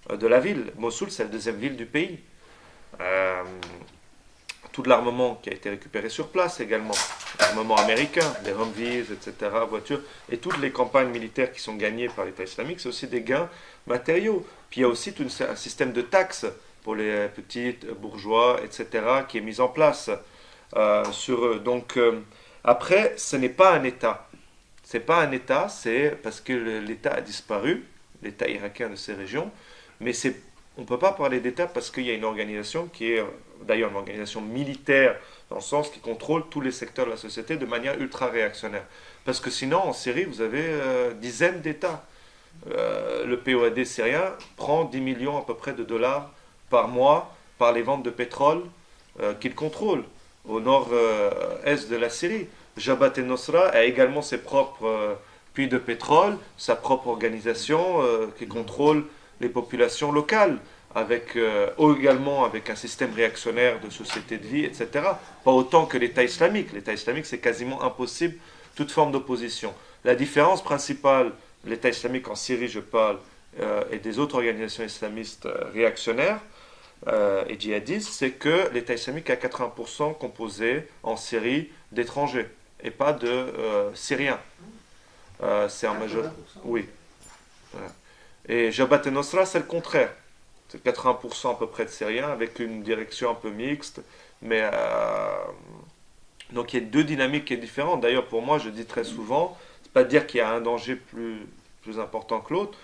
de la ville. Mossoul, c'est la deuxième ville du pays. Tout l'armement qui a été récupéré sur place également, l'armement américain, les Humvees, etc., voitures, et toutes les campagnes militaires qui sont gagnées par l'État islamique, c'est aussi des gains matériaux. Puis il y a aussi tout un système de taxes pour les petites bourgeois, etc., qui est mis en place sur eux. Donc, après, ce n'est pas un État. C'est pas un État, c'est parce que l'État a disparu, l'État irakien de ces régions, mais on ne peut pas parler d'État parce qu'il y a une organisation qui est d'ailleurs une organisation militaire dans le sens qui contrôle tous les secteurs de la société de manière ultra réactionnaire. Parce que sinon, en Syrie, vous avez dizaines d'États. Le POAD syrien prend 10 millions à peu près de dollars par mois par les ventes de pétrole qu'il contrôle au nord-est de la Syrie. Jabhat el-Nosra a également ses propres puits de pétrole, sa propre organisation qui contrôle les populations locales, également avec un système réactionnaire de société de vie, etc. Pas autant que l'État islamique. L'État islamique, c'est quasiment impossible, toute forme d'opposition. La différence principale, l'État islamique en Syrie, je parle, et des autres organisations islamistes réactionnaires et djihadistes, c'est que l'État islamique est à 80% composé en Syrie d'étrangers et pas de Syriens. C'est en majorité. Oui. Voilà. Et Jabhat el-Nosra, c'est le contraire. C'est 80% à peu près de Syriens, avec une direction un peu mixte. Mais donc il y a deux dynamiques qui sont différentes. D'ailleurs, pour moi, je dis très souvent, c'est pas dire qu'il y a un danger plus important que l'autre,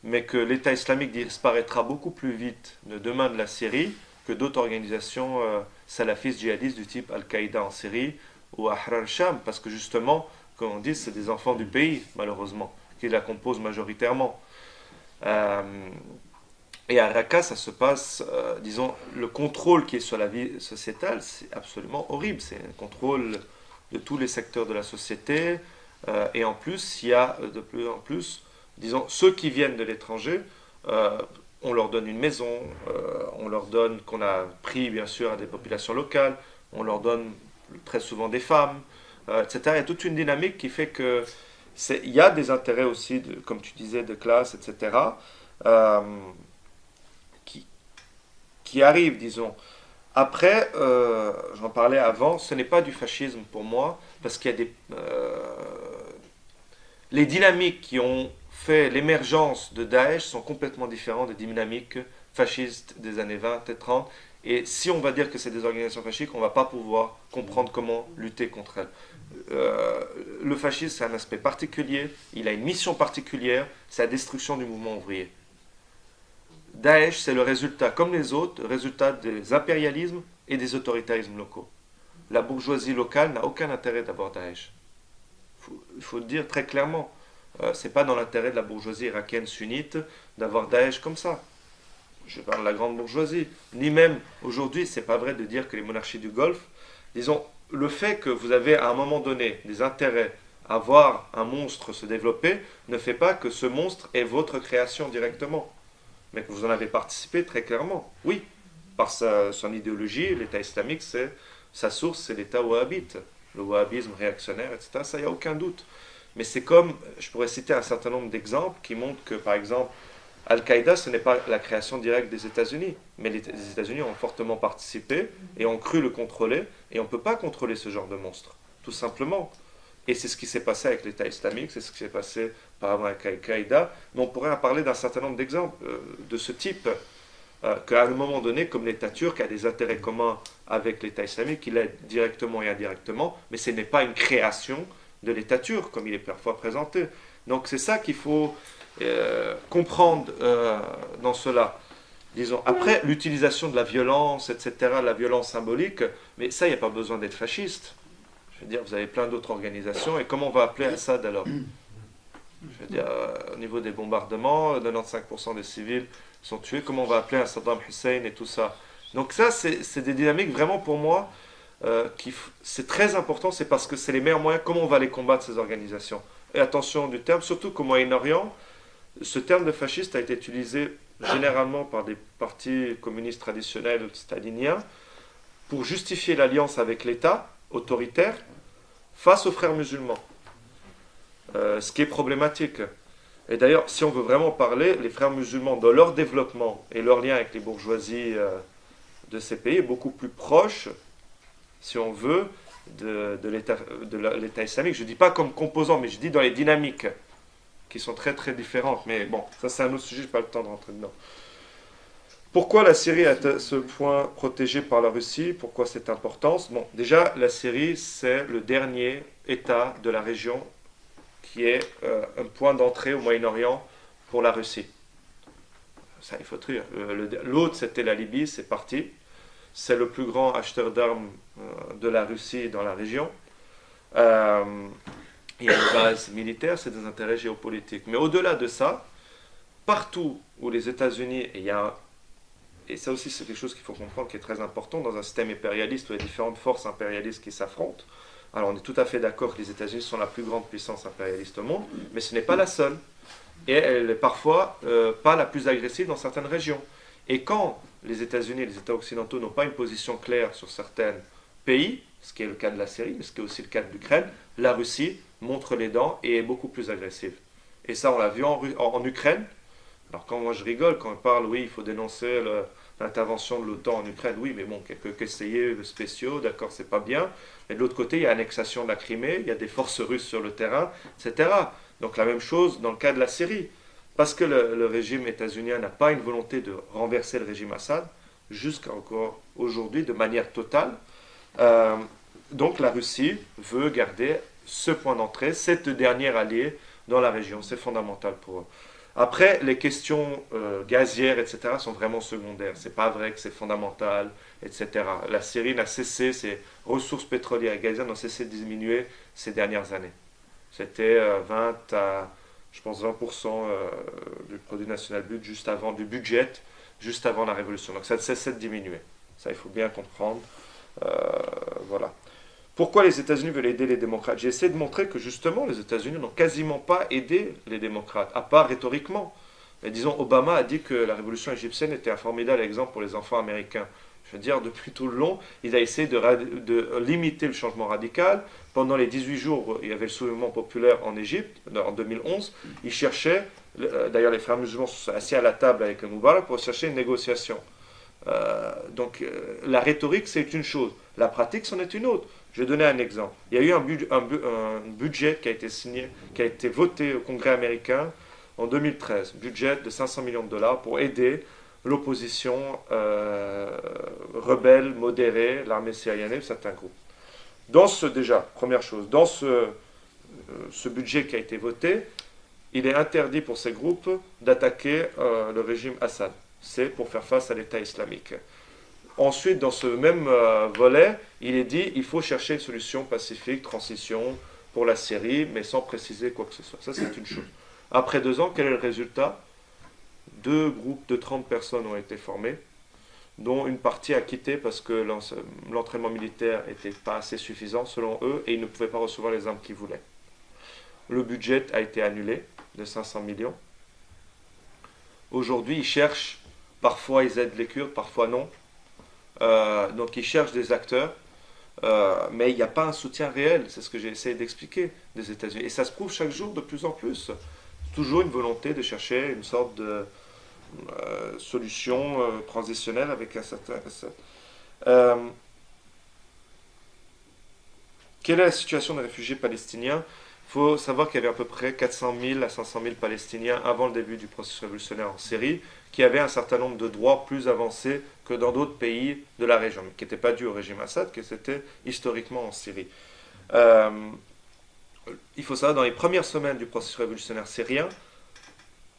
mais que l'État islamique disparaîtra beaucoup plus vite de demain de la Syrie que d'autres organisations salafistes djihadistes du type Al-Qaïda en Syrie ou Ahrar al-Sham, parce que justement, comme on dit, c'est des enfants du pays, malheureusement, qui la composent majoritairement. Et à Raqqa, ça se passe, disons, le contrôle qui est sur la vie sociétale, c'est absolument horrible. C'est un contrôle de tous les secteurs de la société. Et en plus, il y a de plus en plus, disons, ceux qui viennent de l'étranger, on leur donne une maison, on leur donne, qu'on a pris bien sûr à des populations locales, on leur donne très souvent des femmes, etc. Il y a toute une dynamique qui fait que il y a des intérêts aussi, comme tu disais, de classe, etc., qui arrivent, disons. Après, j'en parlais avant, ce n'est pas du fascisme pour moi, parce qu'il y a les dynamiques qui ont fait l'émergence de Daesh sont complètement différentes des dynamiques fascistes des années 20 et 30. Et si on va dire que c'est des organisations fascistes, on ne va pas pouvoir comprendre comment lutter contre elles. Le fascisme, c'est un aspect particulier, il a une mission particulière, c'est la destruction du mouvement ouvrier. Daesh, c'est le résultat, comme les autres, le résultat des impérialismes et des autoritarismes locaux. La bourgeoisie locale n'a aucun intérêt d'avoir Daesh. Il faut le dire très clairement. Ce n'est pas dans l'intérêt de la bourgeoisie irakienne sunnite d'avoir Daesh comme ça. Je parle de la grande bourgeoisie. Ni même aujourd'hui, ce n'est pas vrai de dire que les monarchies du Golfe, disons, le fait que vous avez à un moment donné des intérêts à voir un monstre se développer ne fait pas que ce monstre est votre création directement, mais que vous en avez participé très clairement. Oui, par son idéologie, l'État islamique, sa source, c'est l'État wahhabite, le wahhabisme réactionnaire, etc. Ça, il n'y a aucun doute. Mais c'est comme, je pourrais citer un certain nombre d'exemples qui montrent que, par exemple, Al-Qaïda, ce n'est pas la création directe des États-Unis, mais les États-Unis ont fortement participé et ont cru le contrôler, et on ne peut pas contrôler ce genre de monstre, tout simplement. Et c'est ce qui s'est passé avec l'État islamique, c'est ce qui s'est passé par exemple avec Al-Qaïda, mais on pourrait en parler d'un certain nombre d'exemples de ce type. qu'à un moment donné, comme l'État turc a des intérêts communs avec l'État islamique, il aide directement et indirectement, mais ce n'est pas une création de l'État turc, comme il est parfois présenté. Donc c'est ça qu'il faut comprendre dans cela. Disons, après, l'utilisation de la violence, etc., la violence symbolique, mais ça, il n'y a pas besoin d'être fasciste. Je veux dire, vous avez plein d'autres organisations, et comment on va appeler Assad alors? Je veux dire, au niveau des bombardements, 95% des civils sont tués, comment on va appeler un Saddam Hussein et tout ça? Donc ça, c'est des dynamiques vraiment pour moi, c'est très important, c'est parce que c'est les meilleurs moyens, comment on va les combattre, ces organisations. Et attention du terme, surtout qu'au Moyen-Orient, ce terme de fasciste a été utilisé généralement par des partis communistes traditionnels staliniens pour justifier l'alliance avec l'État autoritaire face aux frères musulmans. Ce qui est problématique. Et d'ailleurs, si on veut vraiment parler, les frères musulmans, dans leur développement et leur lien avec les bourgeoisies de ces pays, est beaucoup plus proche, si on veut, de l'État islamique. Je ne dis pas comme composant, mais je dis dans les dynamiques, qui sont très très différentes. Mais bon, ça c'est un autre sujet, je n'ai pas le temps de rentrer dedans. Pourquoi la Syrie est à ce point protégée par la Russie? Pourquoi cette importance? Bon, déjà, la Syrie, c'est le dernier État de la région qui est un point d'entrée au Moyen-Orient pour la Russie. Ça, il faut dire. L'autre, c'était la Libye, c'est parti. C'est le plus grand acheteur d'armes de la Russie dans la région. Il y a une base militaire, c'est des intérêts géopolitiques. Mais au-delà de ça, partout où les États-Unis, et ça aussi c'est quelque chose qu'il faut comprendre qui est très important dans un système impérialiste où il y a différentes forces impérialistes qui s'affrontent. Alors on est tout à fait d'accord que les États-Unis sont la plus grande puissance impérialiste au monde, mais ce n'est pas la seule. Et elle est parfois pas la plus agressive dans certaines régions. Et quand les États-Unis et les États occidentaux n'ont pas une position claire sur certains pays, ce qui est le cas de la Syrie, mais ce qui est aussi le cas de l'Ukraine, la Russie montre les dents et est beaucoup plus agressive. Et ça, on l'a vu en Ukraine. Alors quand moi je rigole, quand on parle, oui, il faut dénoncer l'intervention de l'OTAN en Ukraine, oui, mais bon, quelques essayés spéciaux, d'accord, c'est pas bien. Mais de l'autre côté, il y a l'annexion de la Crimée, il y a des forces russes sur le terrain, etc. Donc la même chose dans le cas de la Syrie. Parce que le régime états-unien n'a pas une volonté de renverser le régime Assad, jusqu'à encore aujourd'hui, de manière totale. Donc la Russie veut garder ce point d'entrée, cette dernière alliée dans la région. C'est fondamental pour eux. Après, les questions gazières, etc., sont vraiment secondaires. C'est pas vrai que c'est fondamental, etc. La Syrie n'a cessé, ses ressources pétrolières et gazières n'ont cessé de diminuer ces dernières années. C'était 20% du produit national brut juste avant, du budget, juste avant la révolution. Donc ça ne cessait de diminuer. Ça, il faut bien comprendre. Voilà. Pourquoi les États-Unis veulent aider les démocrates? J'ai essayé de montrer que justement les États-Unis n'ont quasiment pas aidé les démocrates, à part rhétoriquement. Mais disons, Obama a dit que la révolution égyptienne était un formidable exemple pour les enfants américains. Je veux dire, depuis tout le long, il a essayé de limiter le changement radical. Pendant les 18 jours où il y avait le soulèvement populaire en Égypte, en 2011, il cherchait, d'ailleurs les frères musulmans se sont assis à la table avec le Moubarak pour chercher une négociation. Donc la rhétorique c'est une chose, la pratique c'en est une autre. Je vais donner un exemple. Il y a eu un budget qui a été signé, qui a été voté au Congrès américain en 2013, budget de 500 millions de dollars pour aider l'opposition rebelle, modérée, l'armée syrienne et certains groupes. Première chose, dans ce budget qui a été voté, il est interdit pour ces groupes d'attaquer le régime Assad. C'est pour faire face à l'État islamique. Ensuite, dans ce même volet, il est dit qu'il faut chercher une solution pacifique, transition pour la Syrie, mais sans préciser quoi que ce soit. Ça, c'est une chose. Après 2 ans, quel est le résultat? 2 groupes de 30 personnes ont été formés, dont une partie a quitté parce que l'entraînement militaire n'était pas assez suffisant selon eux et ils ne pouvaient pas recevoir les armes qu'ils voulaient. Le budget a été annulé de 500 millions. Aujourd'hui, ils cherchent, parfois ils aident les Kurdes, parfois non. Donc ils cherchent des acteurs, mais il n'y a pas un soutien réel, c'est ce que j'ai essayé d'expliquer des États-Unis. Et ça se prouve chaque jour de plus en plus. Toujours une volonté de chercher une sorte de solution transitionnelle avec un certain... Quelle est la situation des réfugiés palestiniens? Il faut savoir qu'il y avait à peu près 400 000 à 500 000 Palestiniens avant le début du processus révolutionnaire en Syrie, qui avaient un certain nombre de droits plus avancés que dans d'autres pays de la région, mais qui n'étaient pas dus au régime Assad, que c'était historiquement en Syrie. Il faut savoir, dans les premières semaines du processus révolutionnaire syrien,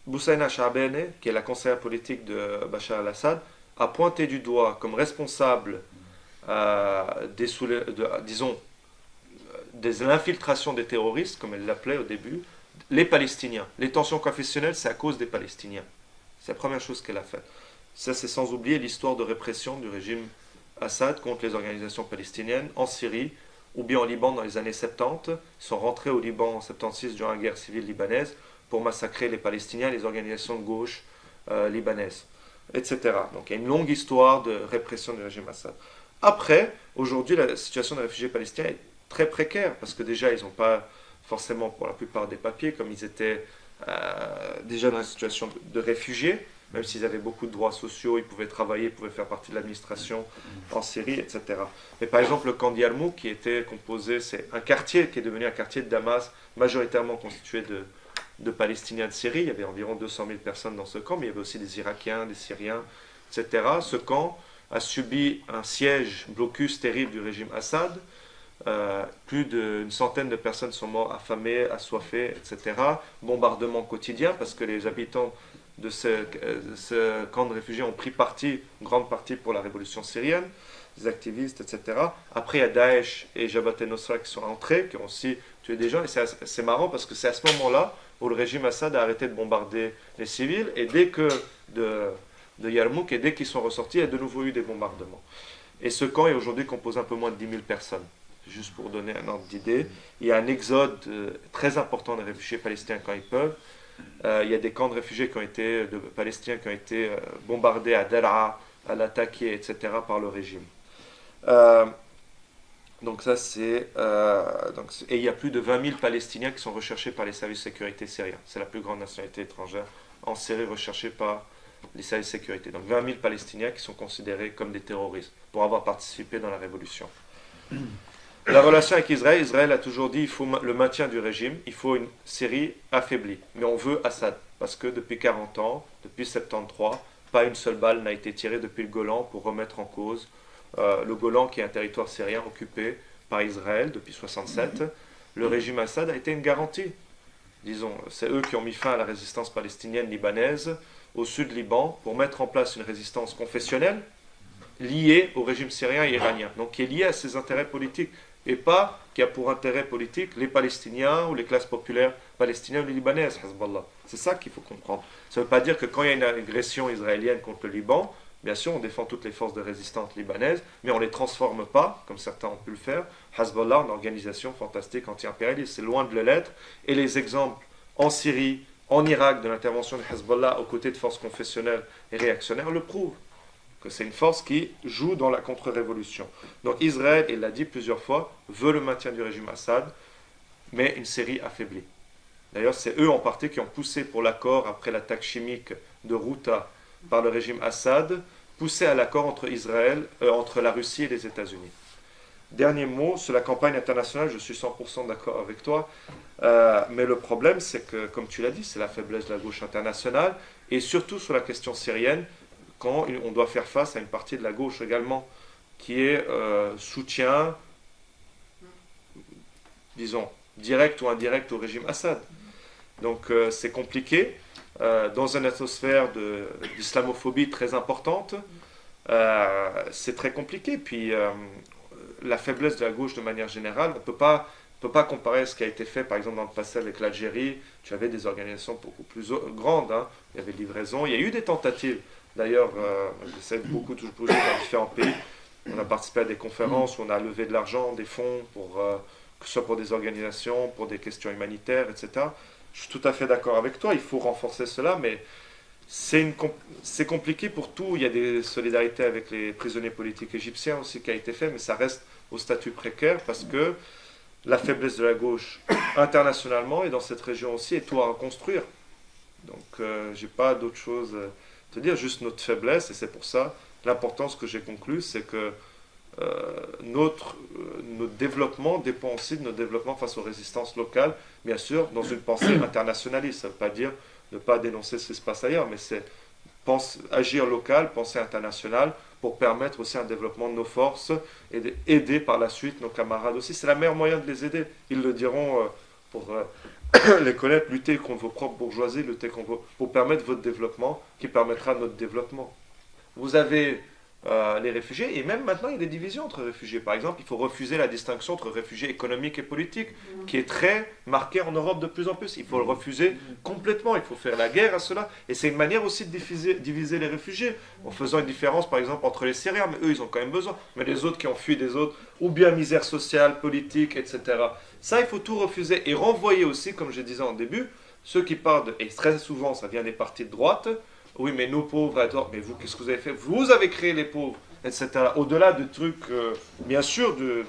Boussaïna Charbene, qui est la conseillère politique de Bachar al-Assad, a pointé du doigt comme responsable de l'infiltration des terroristes, comme elle l'appelait au début, les Palestiniens. Les tensions confessionnelles, c'est à cause des Palestiniens. C'est la première chose qu'elle a faite. Ça, c'est sans oublier l'histoire de répression du régime Assad contre les organisations palestiniennes en Syrie ou bien en Liban dans les années 70. Ils sont rentrés au Liban en 76 durant la guerre civile libanaise pour massacrer les Palestiniens, les organisations de gauche libanaises, etc. Donc il y a une longue histoire de répression du régime Assad. Après, aujourd'hui, la situation des réfugiés palestiniens est très précaire, parce que déjà, ils n'ont pas forcément, pour la plupart, des papiers, comme ils étaient déjà dans une situation de réfugiés, même s'ils avaient beaucoup de droits sociaux, ils pouvaient travailler, ils pouvaient faire partie de l'administration en Syrie, etc. Mais par exemple, le camp d'Yarmouk, qui était composé, c'est un quartier qui est devenu un quartier de Damas, majoritairement constitué de Palestiniens de Syrie. Il y avait environ 200 000 personnes dans ce camp, mais il y avait aussi des Irakiens, des Syriens, etc. Ce camp a subi un siège, blocus terrible du régime Assad. Plus d'une centaine de personnes sont mortes affamées, assoiffées, etc. Bombardements quotidiens, parce que les habitants de ce camp de réfugiés ont pris parti, une grande partie pour la révolution syrienne, des activistes, etc. Après, il y a Daesh et Jabhat el-Nusra qui sont entrés, qui ont aussi tué des gens. Et c'est marrant parce que c'est à ce moment-là où le régime Assad a arrêté de bombarder les civils. Et dès que de Yarmouk, et dès qu'ils sont ressortis, il y a de nouveau eu des bombardements. Et ce camp est aujourd'hui composé un peu moins de 10 000 personnes. Juste pour donner un ordre d'idée, il y a un exode très important des réfugiés palestiniens quand ils peuvent. Il y a des camps de réfugiés de Palestiniens qui ont été bombardés à Daraa, à Latakia, etc. par le régime. Donc ça c'est... et il y a plus de 20 000 Palestiniens qui sont recherchés par les services de sécurité syriens. C'est la plus grande nationalité étrangère en Syrie recherchée par les services de sécurité. Donc 20 000 Palestiniens qui sont considérés comme des terroristes pour avoir participé dans la révolution. La relation avec Israël, Israël a toujours dit qu'il faut le maintien du régime, il faut une Syrie affaiblie. Mais on veut Assad, parce que depuis 40 ans, depuis 73, pas une seule balle n'a été tirée depuis le Golan pour remettre en cause le Golan, qui est un territoire syrien occupé par Israël depuis 67. Le régime Assad a été une garantie. Disons, c'est eux qui ont mis fin à la résistance palestinienne libanaise au sud Liban pour mettre en place une résistance confessionnelle liée au régime syrien et iranien, donc qui est liée à ses intérêts politiques, et pas qui a pour intérêt politique les Palestiniens ou les classes populaires palestiniennes ou les Libanaises, Hezbollah. C'est ça qu'il faut comprendre. Ça ne veut pas dire que quand il y a une agression israélienne contre le Liban, bien sûr on défend toutes les forces de résistance libanaises, mais on ne les transforme pas, comme certains ont pu le faire, Hezbollah, une organisation fantastique anti-impérialiste, c'est loin de l'être, et les exemples en Syrie, en Irak, de l'intervention de Hezbollah aux côtés de forces confessionnelles et réactionnaires le prouvent. Que c'est une force qui joue dans la contre-révolution. Donc Israël, il l'a dit plusieurs fois, veut le maintien du régime Assad, mais une Syrie affaiblie. D'ailleurs, c'est eux en partie qui ont poussé pour l'accord après l'attaque chimique de Ghouta par le régime Assad, poussé à l'accord entre la Russie et les États-Unis. Dernier mot, sur la campagne internationale, je suis 100% d'accord avec toi, mais le problème, c'est que, comme tu l'as dit, c'est la faiblesse de la gauche internationale, et surtout sur la question syrienne, quand on doit faire face à une partie de la gauche également, qui est soutien, disons, direct ou indirect au régime Assad. Donc c'est compliqué, dans une atmosphère d'islamophobie très importante, c'est très compliqué. Puis la faiblesse de la gauche de manière générale, on ne peut pas comparer ce qui a été fait par exemple dans le passé avec l'Algérie. Tu avais des organisations beaucoup plus grandes, hein. Il y avait livraison, il y a eu des tentatives. D'ailleurs, j'essaie beaucoup de bouger dans différents pays. On a participé à des conférences où on a levé de l'argent, des fonds, que ce soit pour des organisations, pour des questions humanitaires, etc. Je suis tout à fait d'accord avec toi, il faut renforcer cela, mais c'est compliqué pour tout. Il y a des solidarités avec les prisonniers politiques égyptiens aussi qui a été fait, mais ça reste au statut précaire parce que la faiblesse de la gauche internationalement et dans cette région aussi est tout à reconstruire. Donc, je n'ai pas d'autre chose... te dire juste notre faiblesse, et c'est pour ça l'importance que j'ai conclue, c'est que notre développement dépend aussi de notre développement face aux résistances locales, bien sûr, dans une pensée internationaliste. Ça ne veut pas dire ne pas dénoncer ce qui se passe ailleurs, mais c'est agir local, penser international, pour permettre aussi un développement de nos forces et d'aider par la suite nos camarades aussi. C'est le meilleur moyen de les aider. Ils le diront pour les connaître, lutter contre vos propres bourgeoisies, lutter contre pour permettre votre développement, qui permettra notre développement. Vous avez les réfugiés, et même maintenant il y a des divisions entre réfugiés. Par exemple, il faut refuser la distinction entre réfugiés économiques et politiques, qui est très marquée en Europe de plus en plus. Il faut le refuser complètement, il faut faire la guerre à cela. Et c'est une manière aussi de diviser les réfugiés, en faisant une différence par exemple entre les Syriens, mais eux ils ont quand même besoin, mais les autres qui ont fui des autres, ou bien misère sociale, politique, etc. Ça, il faut tout refuser et renvoyer aussi, comme je disais en début, ceux qui parlent, et très souvent ça vient des partis de droite, oui, mais nos pauvres, mais vous, qu'est-ce que vous avez fait? Vous avez créé les pauvres, etc. Au-delà de trucs, bien sûr, du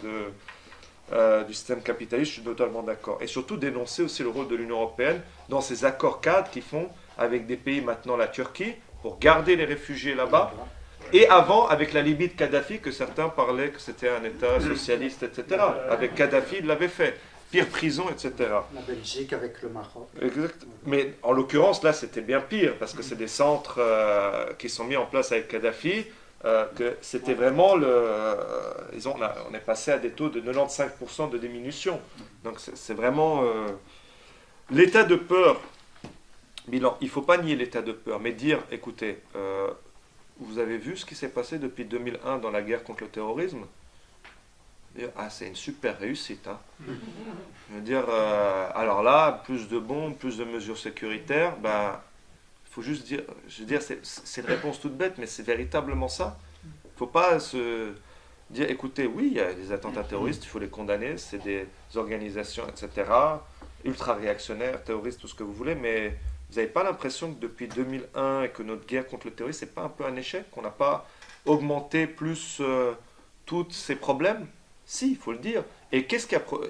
système capitaliste, je suis totalement d'accord. Et surtout, dénoncer aussi le rôle de l'Union européenne dans ces accords cadres qu'ils font avec des pays, maintenant la Turquie, pour garder les réfugiés là-bas. Et avant, avec la Libye de Kadhafi, que certains parlaient que c'était un État socialiste, etc. Avec Kadhafi, il l'avait fait. Pire prison, etc. La Belgique avec le Maroc. Exact. Mais en l'occurrence, là, c'était bien pire, parce que c'est des centres qui sont mis en place avec Kadhafi, que c'était vraiment on est passé à des taux de 95% de diminution. Donc c'est vraiment l'état de peur. Bilan, il ne faut pas nier l'état de peur, mais dire, écoutez, vous avez vu ce qui s'est passé depuis 2001 dans la guerre contre le terrorisme? Ah, c'est une super réussite. Hein. Je veux dire, alors là, plus de bombes, plus de mesures sécuritaires, ben, il faut juste dire, je veux dire, c'est une réponse toute bête, mais c'est véritablement ça. Il ne faut pas se dire, écoutez, oui, il y a des attentats terroristes, il faut les condamner, c'est des organisations, etc., ultra-réactionnaires, terroristes, tout ce que vous voulez, mais vous n'avez pas l'impression que depuis 2001 et que notre guerre contre le terrorisme, c'est pas un peu un échec, qu'on n'a pas augmenté plus tous ces problèmes? Si, il faut le dire. Et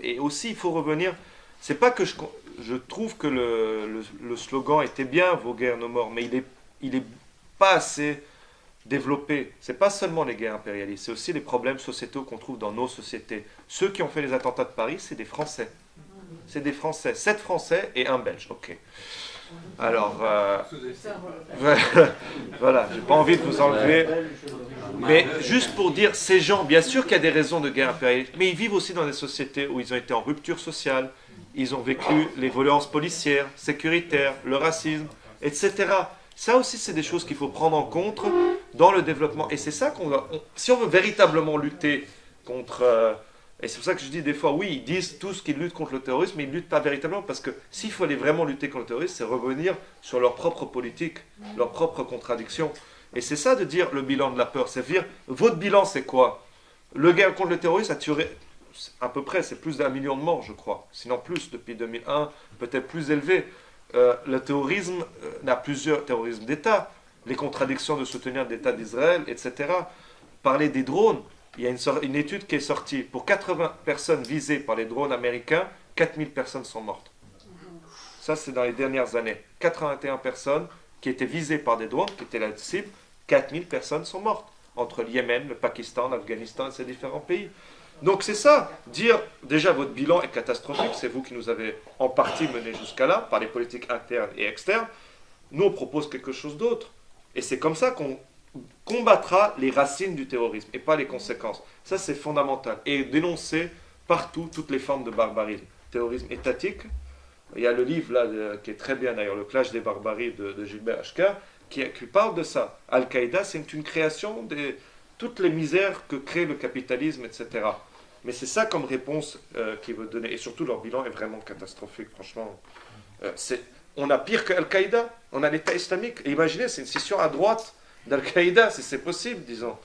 et aussi, il faut revenir. C'est pas que je trouve que le slogan était bien, vos guerres, nos morts, mais il est pas assez développé. C'est pas seulement les guerres impérialistes, c'est aussi les problèmes sociétaux qu'on trouve dans nos sociétés. Ceux qui ont fait les attentats de Paris, c'est des Français. C'est des Français. 7 Français et un Belge. Ok. Alors, voilà, j'ai pas envie de vous enlever. Mais juste pour dire, ces gens, bien sûr qu'il y a des raisons de guerre impérialiste, mais ils vivent aussi dans des sociétés où ils ont été en rupture sociale, ils ont vécu les violences policières, sécuritaires, le racisme, etc. Ça aussi, c'est des choses qu'il faut prendre en compte dans le développement. Et c'est ça si on veut véritablement lutter contre... et c'est pour ça que je dis des fois, oui, ils disent tous qu'ils luttent contre le terrorisme, mais ils ne luttent pas véritablement, parce que s'il fallait vraiment lutter contre le terrorisme, c'est revenir sur leur propre politique, leurs propres contradictions. Et c'est ça de dire le bilan de la peur, c'est dire, votre bilan c'est quoi? Le guerre contre le terrorisme a tué, à peu près, c'est plus d'1 million de morts, je crois, sinon plus, depuis 2001, peut-être plus élevé. Le terrorisme n'a plusieurs terrorismes d'État, les contradictions de soutenir l'État d'Israël, etc. Parler des drones, il y a une étude qui est sortie. Pour 80 personnes visées par les drones américains, 4000 personnes sont mortes. Ça, c'est dans les dernières années. 81 personnes qui étaient visées par des drones, qui étaient la cible, 4000 personnes sont mortes. Entre le Yémen, le Pakistan, l'Afghanistan et ces différents pays. Donc c'est ça, dire déjà votre bilan est catastrophique, c'est vous qui nous avez en partie mené jusqu'à là, par les politiques internes et externes. Nous, on propose quelque chose d'autre. Et c'est comme ça qu'on combattra les racines du terrorisme et pas les conséquences. Ça, c'est fondamental. Et dénoncer partout toutes les formes de barbarisme. Terrorisme étatique. Il y a le livre là, qui est très bien d'ailleurs, Le clash des barbaries de Gilbert Achcar, qui parle de ça. Al-Qaïda, c'est une création de toutes les misères que crée le capitalisme, etc. Mais c'est ça comme réponse qu'il veut donner. Et surtout, leur bilan est vraiment catastrophique, franchement. On a pire que Al-Qaïda. On a l'État islamique. Et imaginez, c'est une scission à droite d'Al-Qaïda, si c'est possible, disons.